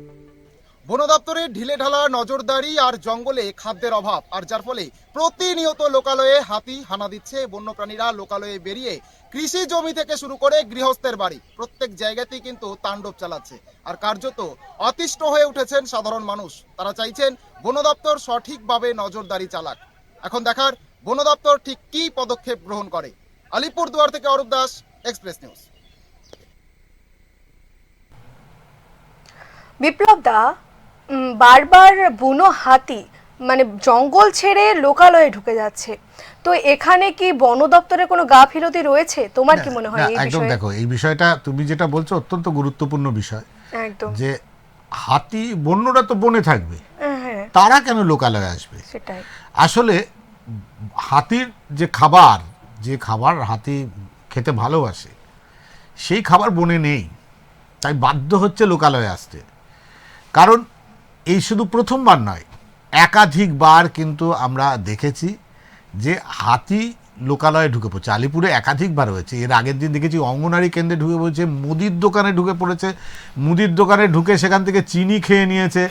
Speaker 9: বন দপ্তরের ঢিলেঢালা নজরদারি আর জঙ্গলে খাদ্যের অভাব, আর যার ফলে প্রতিনিয়ত লোকালয়ে হাতি হানা দিচ্ছে। বন্যপ্রাণীরা লোকালয়ে বেরিয়ে কৃষি জমি থেকে শুরু করে গৃহস্থের বাড়ি প্রত্যেক জায়গাতেই কিন্তু তাণ্ডব চালাচ্ছে। আর কার্যত অতিষ্ঠ হয়ে উঠেছেন সাধারণ মানুষ। তারা চাইছেন বন দপ্তর সঠিকভাবে নজরদারি চালাক। এখন দেখার বন দপ্তর ঠিক কী পদক্ষেপ গ্রহণ করে। আলিপুরদুয়ার থেকে অরূপ দাস, এক্সপ্রেস নিউজ।
Speaker 2: বিপ্লব দা, বারবার বুনো হাতি মানে জঙ্গল ছেড়ে লোকালয়ে ঢুকে যাচ্ছে, তো এখানে কি বন দপ্তরের কোনো গাফিলতি রয়েছে? তোমার কি মনে হয় এই বিষয়ে?
Speaker 3: একদম, দেখো এই বিষয়টা তুমি যেটা বলছো অত্যন্ত গুরুত্বপূর্ণ বিষয়।
Speaker 2: একদম, যে
Speaker 3: হাতি বন্যরা তো বনে থাকবে,
Speaker 2: হ্যাঁ,
Speaker 3: তারা কেন লোকালয়ে আসবে?
Speaker 2: সেটাই
Speaker 3: আসলে হাতির যে খাবার হাতি খেতে ভালোবাসে, সেই খাবার বনে নেই, তাই বাধ্য হচ্ছে লোকালয়ে আসতে। কারণ এই শুধু প্রথমবার নয়, একাধিকবার কিন্তু আমরা দেখেছি যে হাতি লোকালয়ে ঢুকে পড়ছে। আলিপুরে একাধিকবার হয়েছে। এর আগের দিন দেখেছি অঙ্গনারী কেন্দ্রে ঢুকে পড়েছে, মুদির দোকানে ঢুকে পড়েছে, মুদির দোকানে ঢুকে সেখান থেকে চিনি খেয়ে নিয়েছে।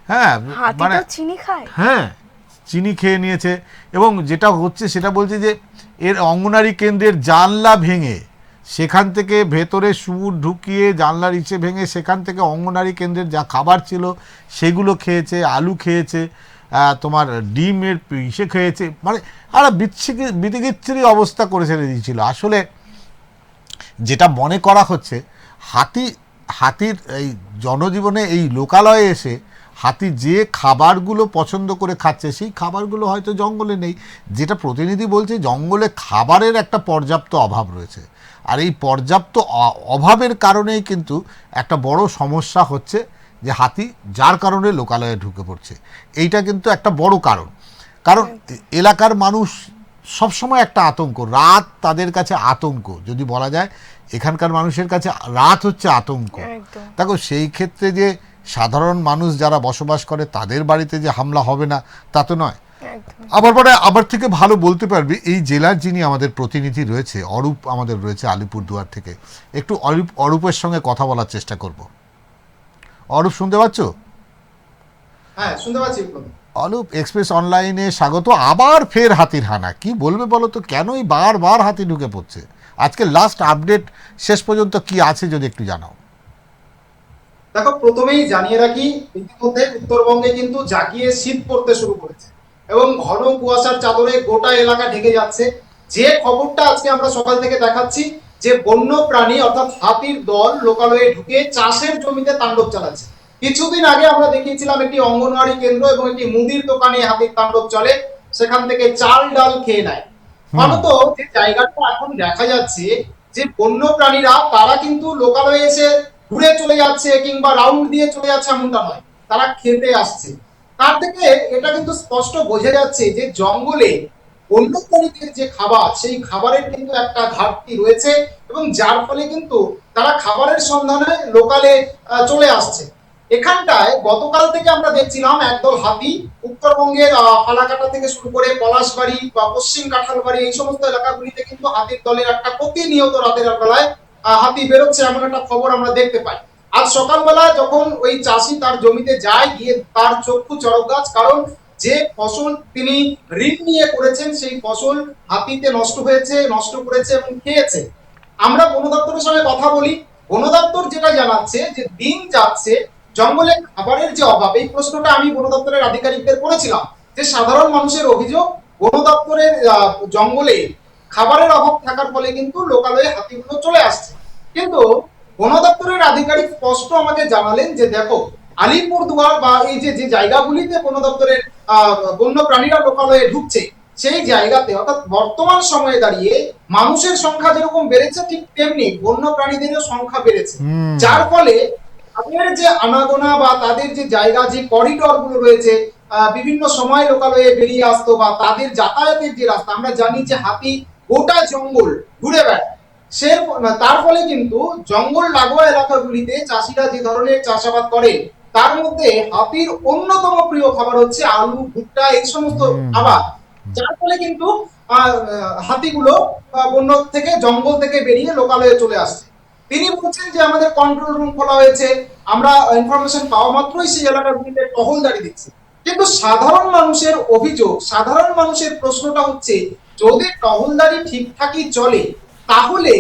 Speaker 3: হ্যাঁ, মানে
Speaker 2: চিনি খায়,
Speaker 3: হ্যাঁ চিনি খেয়ে নিয়েছে। এবং যেটা হচ্ছে সেটা বলছে যে এর অঙ্গনারী কেন্দ্রের জানলা ভেঙে সেখান থেকে ভেতরে সুর ঢুকিয়ে জানলার ইচ্ছে ভেঙে সেখান থেকে অঙ্গনারী কেন্দ্রের যা খাবার ছিল সেগুলো খেয়েছে, আলু খেয়েছে, তোমার ডিমের ইসে খেয়েছে, মানে একটা বিতিকিচ্ছিরি অবস্থা করে ছেড়ে দিয়েছিল। আসলে যেটা মনে করা হচ্ছে হাতির এই জনজীবনে এই লোকালয়ে এসে হাতি যে খাবারগুলো পছন্দ করে খাচ্ছে সেই খাবারগুলো হয়তো জঙ্গলে নেই। যেটা প্রতিনিধি বলছে, জঙ্গলে খাবারের একটা পর্যাপ্ত অভাব রয়েছে। আর এই পর্যাপ্ত অভাবের কারণেই কিন্তু একটা বড় সমস্যা হচ্ছে যে হাতি যার কারণে লোকালয়ে ঢুকে পড়ছে। এইটা কিন্তু একটা বড় কারণ এলাকার মানুষ সবসময় একটা আতঙ্ক, রাত তাদের কাছে আতঙ্ক। যদি বলা যায় এখানকার মানুষের কাছে রাত হচ্ছে আতঙ্ক। দেখো সেই ক্ষেত্রে যে সাধারণ মানুষ যারা বসবাস করে তাদের বাড়িতে যে হামলা হবে না তা তো নয়। আবার থেকে ভালো বলতে পারবি এই জেলার যিনি আমাদের প্রতিনিধি রয়েছে অরূপ আমাদের রয়েছে আলিপুরদুয়ার থেকে, একটু অরূপের সঙ্গে কথা বলার চেষ্টা করব। অরূপ শুনতে পাচ্ছ?
Speaker 9: হ্যাঁ, শুনতে পাচ্ছি।
Speaker 3: অরূপ, এক্সপ্রেস অনলাইনে স্বাগত। আবার ফের হাতির হানা, কি বলবে বলো তো, কেনই বারবার হাতি ঢুকে পড়ছে? আজকে লাস্ট আপডেট শেষ পর্যন্ত কি আছে যদি একটু জানাও।
Speaker 9: দেখো, প্রথমেই জানিয়ে রাখি, ইতিমধ্যে উত্তরবঙ্গে কিন্তু জাঁকিয়ে শীত পড়তে শুরু করেছে এবং ঘন কুয়াশার চাদরে গোটা এলাকা ঢেকে যাচ্ছে। যে খবরটা আজকে আমরা সকাল থেকে দেখাচ্ছি যে বন্য প্রাণী অর্থাৎ হাতির দল লোকালয়ে ঢুকে চাষের জমিতে তাণ্ডব চালাচ্ছে। কিছুদিন আগে আমরা দেখিয়েছিলাম একটি অঙ্গনওয়াড়ি কেন্দ্র এবং একটি মুদির দোকানে হাতির তাণ্ডব চলে, সেখান থেকে চাল ডাল খেয়ে নেয়। ফলত যে জায়গাটা এখন দেখা যাচ্ছে যে বন্য প্রাণীরা তারা কিন্তু লোকালয়ে এসে ঘুরে চলে যাচ্ছে কিংবা রাউন্ড দিয়ে চলে যাচ্ছে এমনটা নয়, তারা খেতে আসছে। তার থেকে এটা কিন্তু স্পষ্ট বোঝা যাচ্ছে যে জঙ্গলে বন্য প্রাণীদের যে খাবার, সেই খাবারের কিন্তু একটা ঘাটতি রয়েছে এবং যার ফলে কিন্তু তারা খাবারের সন্ধানে লোকালে চলে আসছে। এখানটায় গতকাল থেকে আমরা দেখছিলাম একদল হাতি উত্তরবঙ্গের ফালাকাটা থেকে শুরু করে পলাশবাড়ি বা পশ্চিম কাঁঠালবাড়ি এই সমস্ত এলাকাগুলিতে কিন্তু হাতির দলের একটা প্রতিনিয়ত রাতের বেলায় হাতি বেরোচ্ছে এমন একটা খবর আমরা দেখতে পাই। আজ সকালবেলা যখন ওই চাষি তার জমিতে যায়, গিয়ে তার চক্ষু চড়ক গাছ, কারণ যে ফসল তিনি ঋণ নিয়ে করেছেন সেই ফসল হাতিতে নষ্ট হয়েছে, নষ্ট করেছে এবং খেয়েছে। আমরা বন দপ্তরের সঙ্গে কথা বলি, বন দপ্তর যেটা জানাচ্ছে যে দিন যাচ্ছে জঙ্গলে খাবারের যে অভাব, এই প্রশ্নটা আমি বন দপ্তরের আধিকারিকদের করেছিলাম যে সাধারণ মানুষের অভিযোগ বন দপ্তরের জঙ্গলে খাবারের অভাব থাকার ফলে কিন্তু লোকালয়ে হাতিগুলো চলে আসছে। কিন্তু বন দপ্তরের আধিকারিক স্পষ্ট আমাকে জানালেন যে দেখো, আলিপুরদুয়ার বা এই যে জায়গাগুলিতে বন দপ্তরের বন্য প্রাণীরা লোকালয়ে ঢুকছে, সেই জায়গাতে অর্থাৎ বর্তমান সময়ে দাঁড়িয়ে মানুষের সংখ্যা যেরকম বেড়েছে ঠিক তেমনি বন্য প্রাণীদেরও সংখ্যা বেড়েছে, যার ফলে তাদের যে আনাগোনা বা তাদের যে জায়গা, যে করিডর গুলো রয়েছে, বিভিন্ন সময় লোকালয়ে বেরিয়ে আসতো বা তাদের যাতায়াতের যে রাস্তা, আমরা জানি যে হাতি গোটা জঙ্গল ঘুরে বেড়ায়, তার ফলে কিন্তু জঙ্গল লাগোয়া এলাকাগুলিতে চাষিরা যে ধরনের চাষাবাদ করে তার মধ্যে হাতির অন্যতম প্রিয় খাবার হচ্ছে আলু, ভুট্টা, এই সমস্ত খাবার, যার ফলে কিন্তু হাতিগুলো বন্য থেকে জঙ্গল থেকে বেরিয়ে লোকালয়ে চলে আসছে। তিনি বলছেন যে আমাদের কন্ট্রোল রুম খোলা হয়েছে, আমরা ইনফরমেশন পাওয়া মাত্রই সেই এলাকাগুলিতে টহলদারি দিচ্ছি। কিন্তু সাধারণ মানুষের অভিযোগ, সাধারণ মানুষের প্রশ্নটা হচ্ছে যদি টহলদারি ঠিকঠাকই চলে তাহলে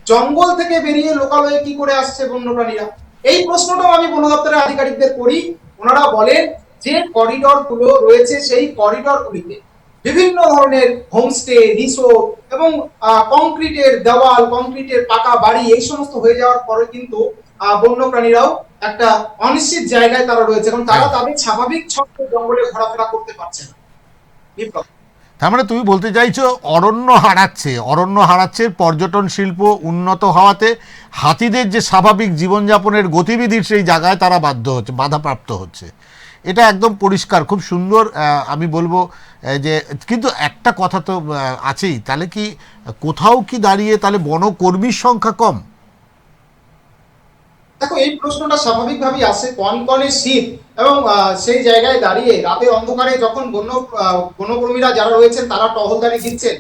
Speaker 9: জঙ্গল থেকে বেরিয়ে লোকালয়ে কি করে আসছে বন্যপ্রাণীরা? এই প্রশ্নটাও আমি বন দপ্তরের আধিকারিকদের করি। ওনারা বলেন যে করিডর গুলো রয়েছে সেই করিডর গুলিতে বিভিন্ন ধরনের হোমস্টে, রিসোর্ট এবং কংক্রিটের দেওয়াল, কংক্রিটের পাকা বাড়ি এই সমস্ত হয়ে যাওয়ার পরে কিন্তু বন্যপ্রাণীরাও একটা অনিশ্চিত জায়গায় তারা রয়েছে এবং তারা তাদের স্বাভাবিক ছন্দে জঙ্গলে ঘোরাফেরা করতে পারছে না।
Speaker 3: তার মানে তুমি বলতে চাইছো অরণ্য হারাচ্ছে পর্যটন শিল্প উন্নত হওয়াতে হাতিদের যে স্বাভাবিক জীবনযাপনের গতিবিধির সেই জায়গায় তারা বাধাপ্রাপ্ত হচ্ছে। এটা একদম পরিষ্কার, খুব সুন্দর। আমি বলবো যে কিন্তু একটা কথা তো আছেই, তাহলে কি কোথাও কি দাঁড়িয়ে তাহলে বনকর্মীর সংখ্যা কম?
Speaker 9: দেখো, এই প্রশ্নটা স্বাভাবিকভাবেই আসে। কনকনে শীত এবং সেই জায়গায় দাঁড়িয়ে রাতের অন্ধকারে যখন বনকর্মীরা যারা রয়েছেন তারা টহলদারি দিচ্ছেন,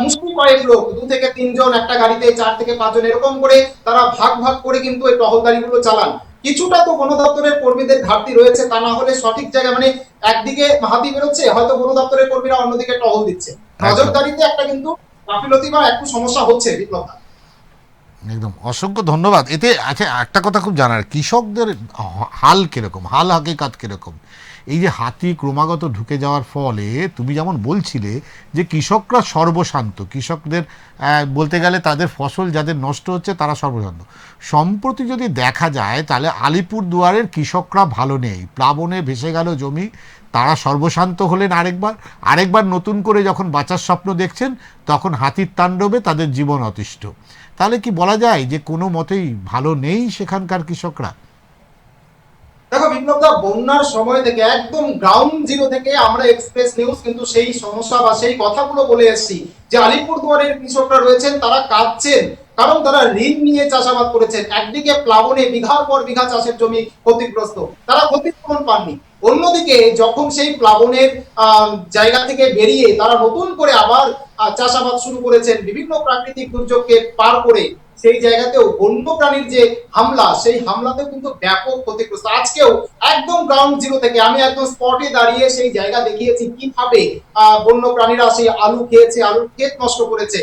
Speaker 9: মুষ্টি কয়েক লোক, 2 থেকে 3 জন একটা গাড়িতে, 4 থেকে 5 জন এরকম করে তারা ভাগ ভাগ করে কিন্তু এই টহলদারি গুলো চালান। কিছুটা তো বন দপ্তরের কর্মীদের ঘাটতি রয়েছে, তা না হলে সঠিক জায়গায়, মানে একদিকে হাতি বেরোচ্ছে, হয়তো বন দপ্তরের কর্মীরা অন্যদিকে টহল দিচ্ছে, নজরদারিতে একটা কিন্তু গাফিলতি বা একটু সমস্যা হচ্ছে। বিপ্লব,
Speaker 3: একদম অসংখ্য ধন্যবাদ। এতে আচ্ছা একটা কথা খুব জানার, কৃষকদের হাল কিরকম, হাল হাকিকাত কিরকম? এই যে হাতি ক্রমাগত ঢুকে যাওয়ার ফলে তুমি যেমন বলছিলে যে কৃষকরা সর্বশান্ত, কৃষকদের বলতে গেলে তাদের ফসল যাদের নষ্ট হচ্ছে তারা সর্বশান্ত। সম্প্রতি যদি দেখা যায় তাহলে আলিপুরদুয়ারের কৃষকরা ভালো নেই, প্লাবনে ভেসে গেল জমি, তারা সর্বশান্ত হলেন আরেকবার নতুন করে যখন বাঁচার স্বপ্ন দেখছেন তখন হাতির তাণ্ডবে তাদের জীবন অতিষ্ঠ। তাহলে কি বলা যায় যে কোনো মতেই ভালো নেই সেখানকার কৃষকরা?
Speaker 9: দেখো বিপ্লবদা, বন্যার সময় থেকে একদম গ্রাউন্ড জিরো থেকে আমরা এক্সপ্রেস নিউজ কিন্তু সেই সমস্যা বা সেই কথাগুলো বলে এসেছি যে আলিপুরদুয়ারের কৃষকরা রয়েছেন, তারা কাঁদছেন, কারণ তারা ঋণ নিয়ে চাষাবাদ করেছেন। একদিকে প্লাবনে বিঘার পর বিঘা চাষের জমি ক্ষতিগ্রস্ত, তারা ক্ষতিপূরণ পাননি। অন্যদিকে যখন সেই প্লাবনের জায়গা থেকে বেরিয়ে তারা নতুন করে আবার চাষাবাদ শুরু করেছেন, বিভিন্ন প্রাকৃতিক দুর্যোগকে পার করে, সেই জায়গাতেও বন্য প্রাণীর যে হামলা, সেই হামলাতেও কিন্তু ব্যাপক ক্ষতিগ্রস্ত। আজকেও একদম গ্রাউন্ড জিরো থেকে আমি একদম স্পটে দাঁড়িয়ে সেই জায়গা দেখিয়েছি কিভাবে বন্য প্রাণীরা সেই আলু খেয়েছে, আলুর ক্ষেত নষ্ট করেছে।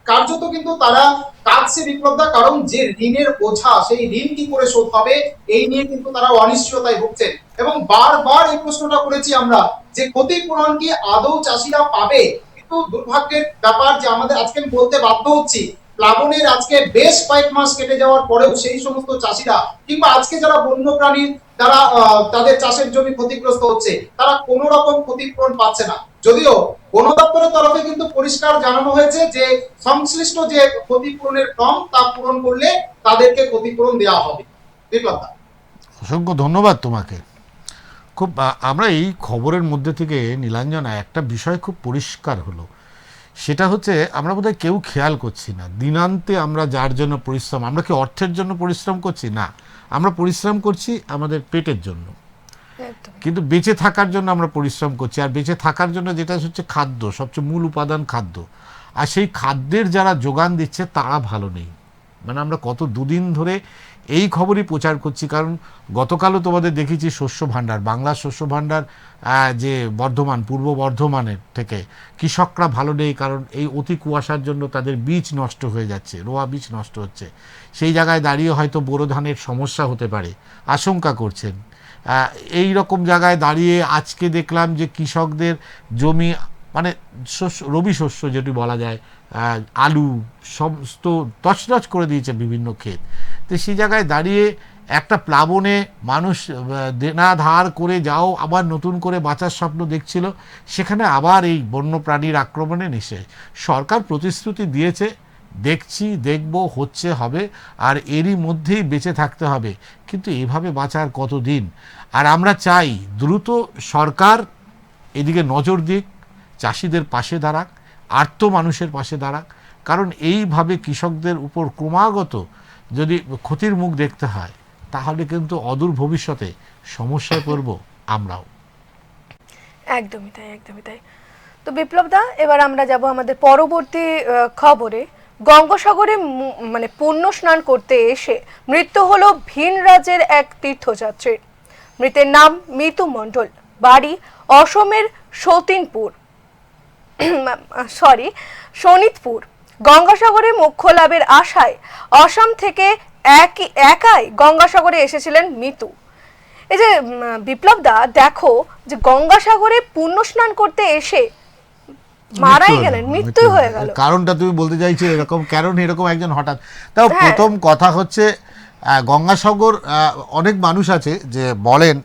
Speaker 9: কার্যত কিন্তু তারা কাটছে বিপ্লবদা, কারণ যে ঋণের বোঝা, সেই ঋণ কি করে শোধ হবে এই নিয়ে কিন্তু তারা অনিশ্চয়তায় ভুগছেন। এবং বারবার এই প্রশ্নটা করেছি আমরা যে ক্ষতিপূরণ কি আদৌ চাষিরা পাবে। কিন্তু দুর্ভাগ্যের ব্যাপার যে আমাদের আজকে বলতে বাধ্য হচ্ছি, প্লাবনের আজকে বেশ কয়েক মাস কেটে যাওয়ার পরেও সেই সমস্ত চাষিরা কিংবা আজকে যারা বন্যপ্রাণীর দ্বারা তাদের চাষের জমি ক্ষতিগ্রস্ত হচ্ছে, তারা কোন রকম ক্ষতিপূরণ পাচ্ছে না। যদিও বন দপ্তরের তরফে কিন্তু পরিষ্কার জানানো হয়েছে যে সংশ্লিষ্ট যে ক্ষতিপূরণের ফর্ম তা পূরণ করলে তাদেরকে ক্ষতিপূরণ দেওয়া হবে। বিপ্লব দা,
Speaker 3: অসংখ্য ধন্যবাদ তোমাকে। খুব আমরা এই খবরের মধ্যে থেকে নীলাঞ্জনা একটা বিষয় খুব পরিষ্কার হলো, সেটা হচ্ছে আমরা বোধহয় কেউ খেয়াল করছি না দিনান্তে আমরা যার জন্য পরিশ্রম, আমরা কি অর্থের জন্য পরিশ্রম করছি? না, আমরা পরিশ্রম করছি আমাদের পেটের জন্য, কিন্তু বেঁচে থাকার জন্য আমরা পরিশ্রম করছি। আর বেঁচে থাকার জন্য যেটা হচ্ছে খাদ্য, সবচেয়ে মূল উপাদান খাদ্য, আর সেই খাদ্যের যারা যোগান দিচ্ছে তারা ভালো নেই। মানে আমরা কত দুদিন ধরে এই খবরই প্রচার করছি, কারণ গতকালও তোমাদের দেখেছি শস্য ভাণ্ডার, বাংলার শস্য ভাণ্ডার যে বর্ধমান, পূর্ব বর্ধমানের থেকে কৃষকরা ভালো নেই, কারণ এই অতি কুয়াশার জন্য তাদের বীজ নষ্ট হয়ে যাচ্ছে, রোয়া বীজ নষ্ট হচ্ছে। সেই জায়গায় দাঁড়িয়ে হয়তো বোরো ধানের সমস্যা হতে পারে আশঙ্কা করছেন। এই রকম জায়গায় দাঁড়িয়ে আজকে দেখলাম যে কৃষকদের জমি, মানে শস্য, রবি শস্য যেটি বলা যায়, আলু সমস্ত তছনছ করে দিয়েছে বিভিন্ন ক্ষেত। তো সেই জায়গায় দাঁড়িয়ে একটা প্লাবনে মানুষ দেনা ধার করে যাও আবার নতুন করে বাঁচার স্বপ্ন দেখছিল, সেখানে আবার এই বন্যপ্রাণীর আক্রমণে নিষেধ। সরকার প্রতিশ্রুতি দিয়েছে, দেখছি, দেখব, হচ্ছে, হবে, আর এরই মধ্যেই বেঁচে থাকতে হবে। কিন্তু এভাবে বাঁচার কতদিন? আর আমরা চাই দ্রুত সরকার এদিকে নজর দিক, চাষিদের পাশে দাঁড়াক, আর্ত মানুষের পাশে দাঁড়াক, কারণ এইভাবে কৃষকদের উপর ক্রমাগত যদি ক্ষতির মুখ দেখতে হয় তাহলে কিন্তু অদূর ভবিষ্যতে সমস্যায় পড়ব আমরাও।
Speaker 2: একদমই তাই, একদমই তাই। তো বিপ্লব দা, এবার আমরা যাব আমাদের পরবর্তী খবরে। গঙ্গাসাগরে মানে পুণ্য স্নান করতে এসে মৃত্যু হলো ভিন রাজ্যের এক তীর্থযাত্রীর। মৃতের নাম মিতু মণ্ডল, বাড়ি অসমের শোনিতপুর। গঙ্গাসাগরে মোক্ষ লাভের আশায় অসম থেকে একাই গঙ্গাসাগরে এসেছিলেন মিতু। এই যে বিপ্লব দা, দেখো যে গঙ্গাসাগরে পুণ্য স্নান করতে এসে মারাই গেলেন, মৃত্যু হয়ে গেল।
Speaker 3: কারণটা তুমি বলতে চাইছো এরকম, কারণ এরকম একজন হঠাৎ, তাও প্রথম কথা হচ্ছে গঙ্গাসাগর, অনেক মানুষ আছে যে বলেন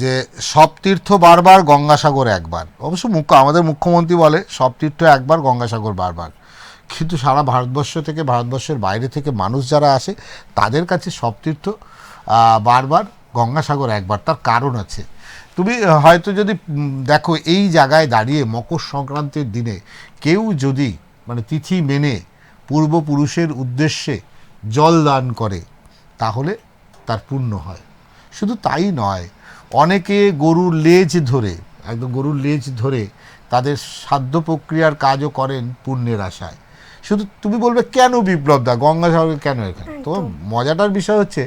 Speaker 3: যে সব তীর্থ বারবার, গঙ্গাসাগর একবার। অবশ্য আমাদের মুখ্যমন্ত্রী বলে সব তীর্থ একবার, গঙ্গাসাগর বারবার। কিন্তু সারা ভারতবর্ষ থেকে, ভারতবর্ষের বাইরে থেকে মানুষ যারা আসে তাদের কাছে সব তীর্থ বারবার, গঙ্গাসাগর একবার। তার কারণ আছে। তুমি হয়তো যদি দেখো এই জায়গায় দাঁড়িয়ে মকর সংক্রান্তির দিনে কেউ যদি মানে তিথি মেনে পূর্বপুরুষের উদ্দেশ্যে জল দান করে তাহলে তার পুণ্য হয়। শুধু তাই নয়, অনেকে গরুর লেজ ধরে, একদম গরুর লেজ ধরে তাদের সাধ্য প্রক্রিয়ার কাজও করেন পুণ্যের আশায়। শুধু তুমি বলবে কেন বিপ্লব দা গঙ্গাসাগর কেন এখানে? তোমার মজাটার বিষয় হচ্ছে,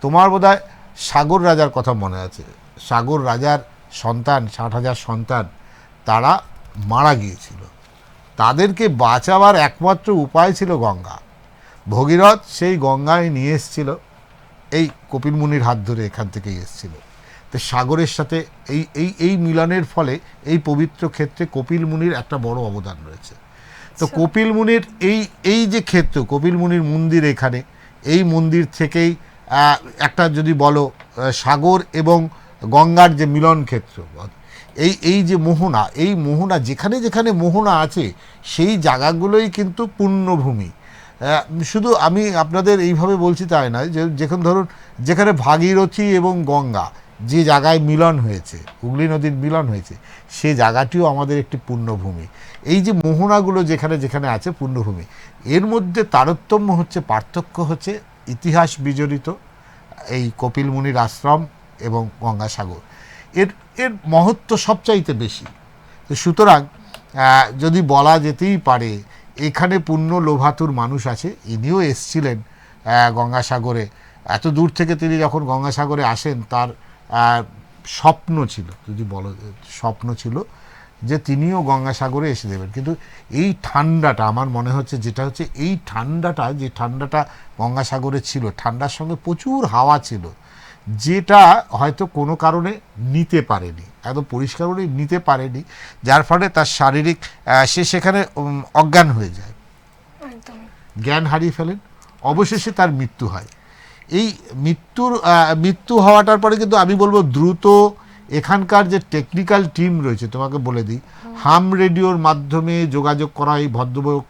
Speaker 3: তোমার বোধহয় সাগর রাজার কথা মনে আছে। সাগর রাজার সন্তান, 60,000 সন্তান, তারা মারা গিয়েছিল। তাদেরকে বাঁচাবার একমাত্র উপায় ছিল গঙ্গা। ভগীরথ সেই গঙ্গায় নিয়ে এসেছিল, এই কপিল মুনির হাত ধরে এখান থেকেই এসেছিল। তো সাগরের সাথে এই মিলনের ফলে এই পবিত্র ক্ষেত্রে কপিল মুনির একটা বড় অবদান রয়েছে। তো কপিল মুনির এই যে ক্ষেত্র, কপিল মুনির মন্দির এখানে, এই মন্দির থেকেই একটা যদি বলো সাগর এবং গঙ্গার যে মিলন ক্ষেত্র, এই যে মোহনা, এই মোহনা যেখানে যেখানে মোহনা আছে সেই জায়গাগুলোই কিন্তু পুণ্যভূমি। শুধু আমি আপনাদের এইভাবে বলছি তাই নয়, যেখানে ধরুন যেখানে ভাগীরথী এবং গঙ্গা যে জায়গায় মিলন হয়েছে, হুগলি নদীর মিলন হয়েছে, সে জায়গাটিও আমাদের একটি পুণ্যভূমি। এই যে মোহনাগুলো যেখানে যেখানে আছে পুণ্যভূমি, এর মধ্যে তারতম্য হচ্ছে, পার্থক্য হচ্ছে ইতিহাস বিজড়িত এই কপিল মুনির আশ্রম এবং গঙ্গাসাগর। এর এর মহত্ব সবচাইতে বেশি। তো সুতরাং যদি বলা যেতেই পারে এখানে পুণ্য লোভাতুর মানুষ আছে। ইনিও এসছিলেন গঙ্গাসাগরে, এত দূর থেকে তিনি যখন গঙ্গাসাগরে আসেন তার স্বপ্ন ছিল, যদি বলো স্বপ্ন ছিল যে তিনিও গঙ্গাসাগরে এসে দেবেন। কিন্তু এই ঠান্ডাটা আমার মনে হচ্ছে যেটা হচ্ছে এই ঠান্ডাটা, যে ঠান্ডাটা গঙ্গাসাগরে ছিল, ঠান্ডার সঙ্গে প্রচুর হাওয়া ছিল, যেটা হয়তো কোনো কারণে নিতে পারেনি, একদম পরিষ্কার করে নিতে পারেনি, যার ফলে তার শারীরিক সে সেখানে অজ্ঞান হয়ে যায়, জ্ঞান হারিয়ে ফেলেন, অবশেষে তার মৃত্যু হয়। এই মৃত্যু হওয়াটার পরে কিন্তু আমি বলবো দ্রুত এখানকার যে টেকনিক্যাল টিম রয়েছে, তোমাকে বলে দিই, হাম রেডিওর মাধ্যমে যোগাযোগ করা, এই ভদ্রলোক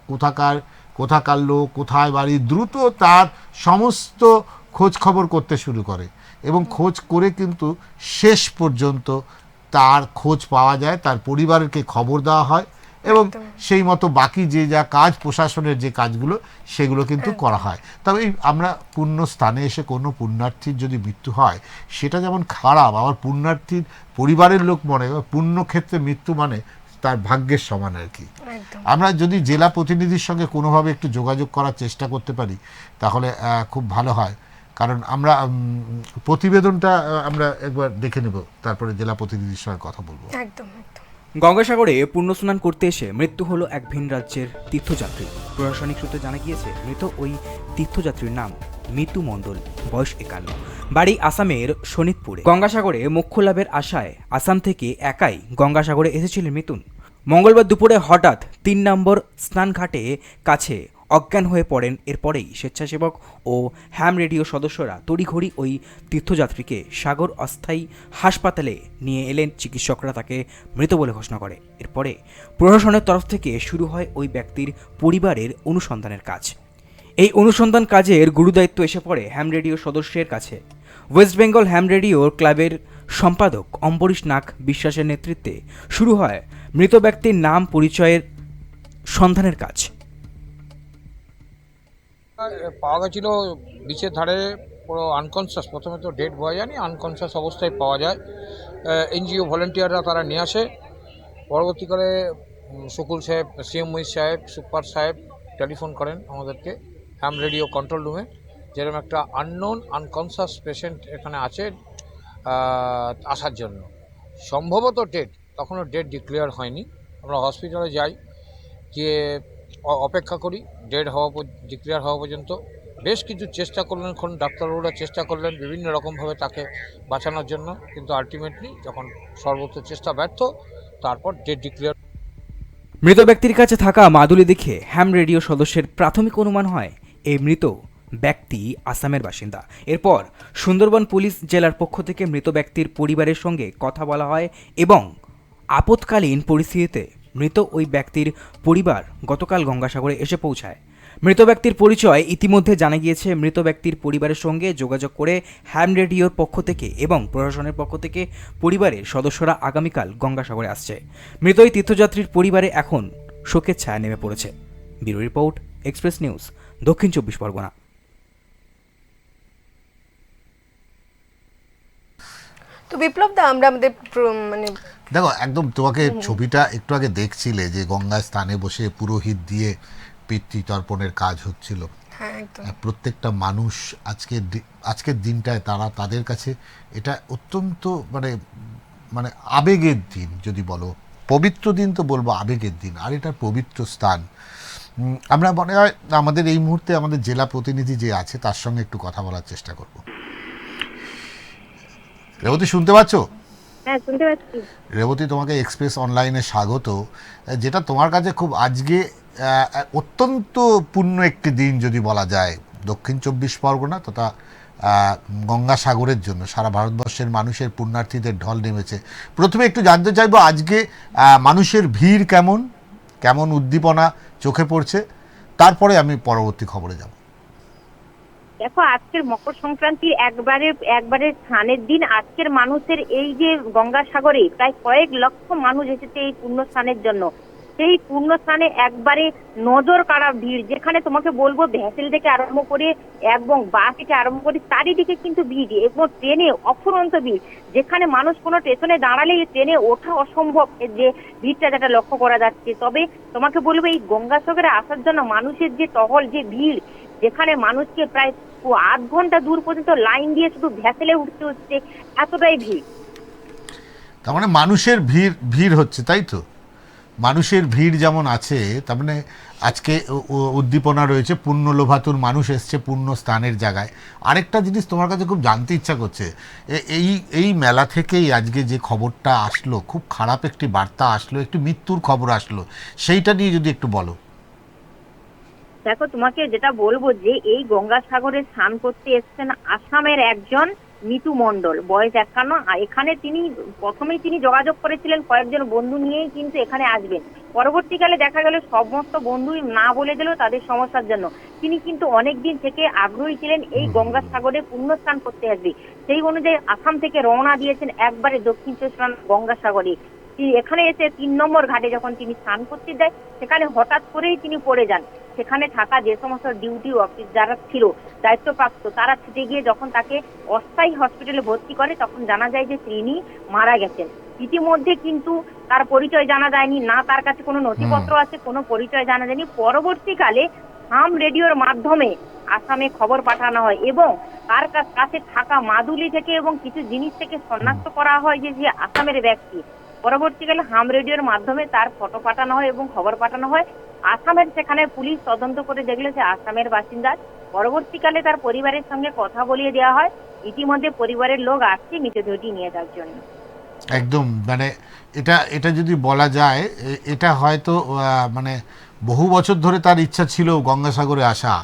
Speaker 3: কোথাকার লোক, কোথায় বাড়ি, দ্রুত তার সমস্ত খোঁজ খবর করতে শুরু করে এবং খোঁজ করে কিন্তু শেষ পর্যন্ত তার খোঁজ পাওয়া যায়, তার পরিবারকে খবর দেওয়া হয় এবং সেই মতো বাকি যে যা কাজ, প্রশাসনের যে কাজগুলো, সেগুলো কিন্তু করা হয়। তবে আমরা পুণ্য স্থানে এসে কোনো পুণ্যার্থীর যদি মৃত্যু হয় সেটা যেমন খারাপ, আবার পুণ্যার্থীর পরিবারের লোক মনে পুণ্যক্ষেত্রে মৃত্যু মানে তার ভাগ্যের সমান আর কি। আমরা যদি জেলা প্রতিনিধির সঙ্গে কোনোভাবে একটু যোগাযোগ করার চেষ্টা করতে পারি তাহলে খুব ভালো হয়, কারণ আমরা প্রতিবেদনটা আমরা একবার দেখে নেব, তারপরে জেলা প্রতিনিধির সঙ্গে কথা বলবো।
Speaker 2: একদম।
Speaker 12: গঙ্গাসাগরে পুণ্য স্নান করতে এসে মৃত্যু হলো এক ভিন রাজ্যের তীর্থযাত্রী। প্রশাসনিক সূত্রে জানা গিয়েছে মৃত ওই তীর্থযাত্রীর নাম মিতু মণ্ডল, বয়স 51, বাড়ি আসামের শোনিতপুরে। গঙ্গাসাগরে মোক্ষ লাভের আশায় আসাম থেকে একাই গঙ্গাসাগরে এসেছিলেন মিতুন। মঙ্গলবার দুপুরে হঠাৎ 3 নম্বর স্নানঘাটে কাছে অজ্ঞান হয়ে পড়েন। এরপরেই স্বেচ্ছাসেবক ও হ্যাম রেডিও সদস্যরা তড়িঘড়ি ওই তীর্থযাত্রীকে সাগর অস্থায়ী হাসপাতালে নিয়ে এলেন। চিকিৎসকরা তাকে মৃত বলে ঘোষণা করে। এরপরে প্রশাসনের তরফ থেকে শুরু হয় ওই ব্যক্তির পরিবারের অনুসন্ধানের কাজ। এই অনুসন্ধান কাজের গুরুদায়িত্ব এসে পড়ে হ্যাম রেডিও সদস্যের কাছে। ওয়েস্ট বেঙ্গল হ্যাম রেডিও ক্লাবের সম্পাদক অম্বরীশ নাগ বিশ্বাসের নেতৃত্বে শুরু হয় মৃত ব্যক্তির নাম পরিচয়ের সন্ধানের কাজ।
Speaker 5: পাওয়া গেছিল বিচের ধারে পুরো আনকনসিয়াস, প্রথমে তো ডেড পাওয়া যায়নি, আনকনসিয়াস অবস্থায় পাওয়া যায়। এনজিও ভলেন্টিয়াররা তারা নিয়ে আসে। পরবর্তীকালে সুকুল সাহেব, সিএম মহিষ সাহেব, সুপার সাহেব টেলিফোন করেন আমাদেরকে হ্যাম রেডিও কন্ট্রোল রুমে, যেরকম একটা আননোন আনকনসিয়াস পেশেন্ট এখানে আছে, আসার জন্য। সম্ভবত ডেড, তখনও ডেড ডিক্লেয়ার হয়নি। আমরা হসপিটালে যাই, গিয়ে অপেক্ষা করি ডেড ডিক্লেয়ার হওয়া পর্যন্ত। বেশ কিছু চেষ্টা করলেন, ডাক্তারবাবুরা চেষ্টা করলেন বিভিন্ন রকমভাবে তাকে বাঁচানোর জন্য, কিন্তু আলটিমেটলি যখন সর্বোচ্চ চেষ্টা ব্যর্থ, তারপর ডেড ডিক্লেয়ার।
Speaker 12: মৃত ব্যক্তির কাছে থাকা মাদুলি দেখে হ্যাম রেডিও সদস্যের প্রাথমিক অনুমান হয় এই মৃত ব্যক্তি আসামের বাসিন্দা। এরপর সুন্দরবন পুলিশ জেলার পক্ষ থেকে মৃত ব্যক্তির পরিবারের সঙ্গে কথা বলা হয় এবং আপৎকালীন পরিস্থিতিতে মৃত ওই ব্যক্তির পরিবার গতকাল গঙ্গাসাগরে এসে পৌঁছায়। মৃত ব্যক্তির পরিচয় ইতিমধ্যে জানা গিয়েছে। মৃত ব্যক্তির পরিবারের সঙ্গে যোগাযোগ করে হ্যাম রেডিওর পক্ষ থেকে এবং প্রশাসনের পক্ষ থেকে পরিবারের সদস্যরা আগামীকাল গঙ্গাসাগরে আসছে। মৃত ওই তীর্থযাত্রীর পরিবারে এখন শোকের ছায়া নেমে পড়েছে। ব্যুরো রিপোর্ট, এক্সপ্রেস নিউজ, দক্ষিণ 24 পরগনা।
Speaker 2: তো বিপ্লব দা, আমরা আমাদের
Speaker 3: দেখো একদম তোমাকে ছবিটা একটু আগে দেখছিলে যে গঙ্গা স্থানে বসে পুরোহিত দিয়ে পিতৃতর্পণের কাজ হচ্ছিল। প্রত্যেকটা মানুষ আজকের দিনটায় তাদের কাছে এটা অত্যন্ত মানে আবেগের দিন, যদি বলো পবিত্র দিন তো বলবো আবেগের দিন, আর এটা পবিত্র স্থান। আমরা মনে হয় আমাদের এই মুহূর্তে আমাদের জেলা প্রতিনিধি যে আছে তার সঙ্গে একটু কথা বলার চেষ্টা করব। রেবতী, শুনতে পাচ্ছ?
Speaker 13: হ্যাঁ, শুনতে পাচ্ছি।
Speaker 3: রেবতী, তোমাকে এক্সপ্রেস অনলাইনে স্বাগত। যেটা তোমার কাছে খুব আজকে অত্যন্ত পূর্ণ একটি দিন যদি বলা যায় দক্ষিণ 24 পরগনা তথা গঙ্গাসাগরের জন্য সারা ভারতবর্ষের মানুষের পুণ্যার্থীদের ঢল নেমেছে। প্রথমে একটু জানতে চাইবো আজকে মানুষের ভিড় কেমন, কেমন উদ্দীপনা চোখে পড়ছে, তারপরে আমি পরবর্তী খবরে যাব।
Speaker 13: দেখো, আজকের মকর সংক্রান্তির একবারে স্নানের দিন। আজকের মানুষের এই যে গঙ্গাসাগরে প্রায় কয়েক লক্ষ মানুষ এসেছে এই পুণ্য স্নানের জন্য। সেই পুণ্যস্থানে একবারে নজর কাড়া ভিড়, যেখানে তোমাকে বলবো ভ্যাসেল থেকে আরম্ভ করে এবং বাস থেকে আরম্ভ করে চারিদিকে কিন্তু ভিড় এবং ট্রেনে অফুরন্ত ভিড়, যেখানে মানুষ কোনো স্টেশনে দাঁড়ালে ট্রেনে ওঠা অসম্ভব, যে ভিড়টা যেটা লক্ষ্য করা যাচ্ছে। তবে তোমাকে বলবো এই গঙ্গাসাগরে আসার জন্য মানুষের যে টহল, যে ভিড়, যেখানে মানুষকে প্রায় আধ ঘন্টা দূর পর্যন্ত লাইন দিয়ে শুধু ভ্যাসেলে উঠতে হচ্ছে, এতটাই ভিড়।
Speaker 3: তার মানে মানুষের ভিড় হচ্ছে, তাই তো? মানুষের ভিড় যেমন আছে, তার মানে আজকে উদ্দীপনা রয়েছে, পুণ্য লোভাতুর মানুষ এসছে পুণ্য স্থানের জায়গায়। আরেকটা জিনিস তোমার কাছে খুব জানতে ইচ্ছা করছে, এই মেলা থেকেই আজকে যে খবরটা আসলো, খুব খারাপ একটি বার্তা আসলো, একটি মৃত্যুর খবর আসলো, সেইটা নিয়ে যদি একটু বলো।
Speaker 13: দেখো, তোমাকে যেটা বলবো যে এই গঙ্গাসাগরে স্নান করতে এসছেন আসামের একজন মিতু মণ্ডল, বয়স 51। এখানে তিনি প্রথমেই যোগাযোগ করেছিলেন কয়েকজন বন্ধু নিয়েই কিন্তু এখানে আসবেন। পরবর্তীকালে দেখা গেল সমস্ত বন্ধুই না বলে দিল তাদের সমস্যার জন্য। তিনি কিন্তু অনেকদিন থেকে আগ্রহী ছিলেন এই গঙ্গাসাগরে পুণ্যস্নান করতে আসবে। সেই অনুযায়ী আসাম থেকে রওনা দিয়েছেন একবারে দক্ষিণ চব্বিশ গঙ্গাসাগরে। এখানে এসে 3 নম্বর ঘাটে যখন তিনি স্নান করতে যায়, সেখানে হঠাৎ করেই তিনি পড়ে যান। সেখানে থাকা যে সমস্ত ডিউটি অফিস যারা ছিল দায়িত্বপ্রাপ্ত, তারা ছুটে গিয়ে যখন তাকে অস্থায়ী হসপিটালে ভর্তি করে, তখন জানা যায় যে তিনি মারা গেছেন। ইতিমধ্যে কিন্তু তার পরিচয় জানা যায়নি, না তার কাছে কোনো নথিপত্র আছে, কোনো পরিচয় জানা যায়নি। পরবর্তীকালে হাম রেডিওর মাধ্যমে আসামে খবর পাঠানো হয় এবং তার কাছে থাকা মাদুলি থেকে এবং কিছু জিনিস থেকে শনাক্ত করা হয় যে আসামের ব্যক্তি। পরবর্তীকালে হাম রেডিওর মাধ্যমে তার ফটো পাঠানো হয় এবং খবর পাঠানো হয় আসামের। সেখানে পুলিশ তদন্ত করে দেখলে সে আসামের বাসিন্দা। পরবর্তীকালে তার পরিবারের সঙ্গে কথা বলিয়ে দেওয়া হয়। ইতিমধ্যে পরিবারের লোক আসছে মৃতদেহটি নিয়ে যাওয়ার জন্য।
Speaker 3: একদম, মানে এটা যদি বলা যায়, এটা হয়তো মানে বহু বছর ধরে তার ইচ্ছা ছিল গঙ্গাসাগরে আসা,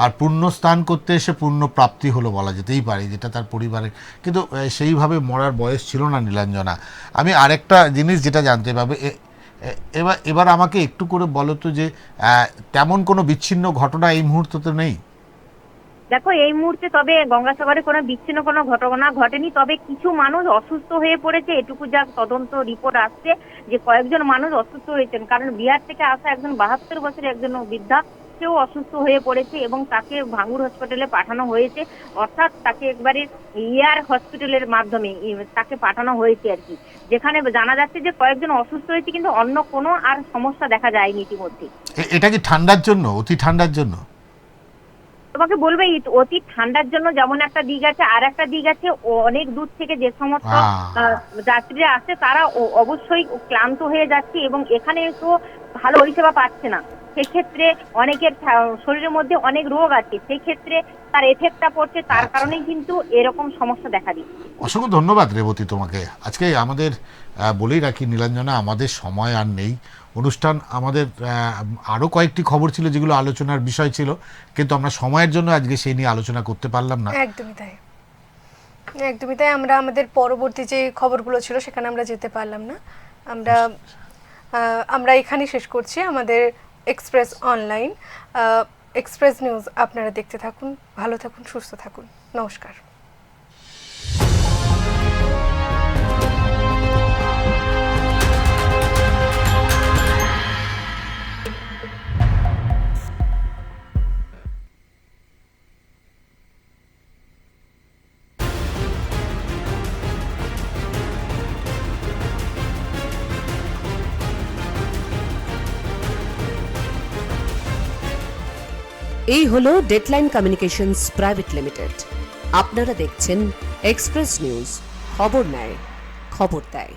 Speaker 3: আর পুণ্য স্নান করতে এসে পুণ্য প্রাপ্তি হলো বলা যেতেই পারে, যেটা তার পরিবারের। কিন্তু সেইভাবে মরার বয়স ছিল না নীলাঞ্জনা। আমি আরেকটা জিনিস যেটা জানতে পারবে, এবার আমাকে একটু করে বলো তো যে তেমন কোনো বিচ্ছিন্ন ঘটনা এই মুহূর্তে তো নেই?
Speaker 13: দেখো, এই মুহূর্তে তবে গঙ্গাসাগরে কোনো বিচ্ছিন্ন কোনো ঘটনা ঘটেনি। তবে কিছু মানুষ অসুস্থ হয়ে পড়েছে, এটুকু যা তদন্ত রিপোর্ট আসছে যে কয়েকজন মানুষ অসুস্থ হয়েছেন। কারণ বিহার থেকে আসা একজন 72 বছরের একজন বৃদ্ধা, সেও অসুস্থ হয়ে পড়েছে এবং তাকে ভাঙ্গুর হসপিটালে পাঠানো হয়েছে। অর্থাৎ তাকে একবারে এয়ার হসপিটালের মাধ্যমে তাকে পাঠানো হয়েছে আর কি, যেখানে জানা যাচ্ছে যে কয়েকজন অসুস্থ হয়েছে, কিন্তু অন্য কোনো আর সমস্যা দেখা যায়নি ইতিমধ্যে।
Speaker 3: এটা কি ঠান্ডার জন্য, অতি ঠান্ডার জন্য?
Speaker 13: তোমাকে বলবে অতি ঠান্ডার জন্য যেমন একটা দিক আছে, আর একটা দিক আছে অনেক দূর থেকে যে সমস্ত যাত্রীরা আসছে তারা অবশ্যই ক্লান্ত হয়ে যাচ্ছে এবং এখানে তো ভালো পরিষেবা পাচ্ছে না। সেক্ষেত্রে অনেকের শরীরের মধ্যে অনেক রোগ আছে, সেই ক্ষেত্রে তার এফেক্টটা পড়ছে, তার কারণেই কিন্তু এরকম সমস্যা দেখা দিচ্ছে।
Speaker 3: অসংখ্য ধন্যবাদ রেবতী তোমাকে। আজকে আমাদের বলেই রাখি নীলাঞ্জনা, আমাদের সময় আর নেই। অনুষ্ঠান আমাদের আরও কয়েকটি খবর ছিল যেগুলো আলোচনার বিষয় ছিল, কিন্তু আমরা সময়ের জন্য আজকে সেই নিয়ে আলোচনা করতে পারলাম না।
Speaker 2: একদমই তাই, একদমই তাই। আমরা আমাদের পরবর্তী যে খবরগুলো ছিল সেখানে আমরা যেতে পারলাম না। আমরা এখানেই শেষ করছি আমাদের এক্সপ্রেস অনলাইন, এক্সপ্রেস নিউজ। আপনারা দেখতে থাকুন, ভালো থাকুন, সুস্থ থাকুন। নমস্কার।
Speaker 1: এই হলো ডেডলাইন কমিউনিকেশনস প্রাইভেট লিমিটেড। আপনারা দেখছেন এক্সপ্রেস নিউজ, খবর নেয়, খবর দেয়।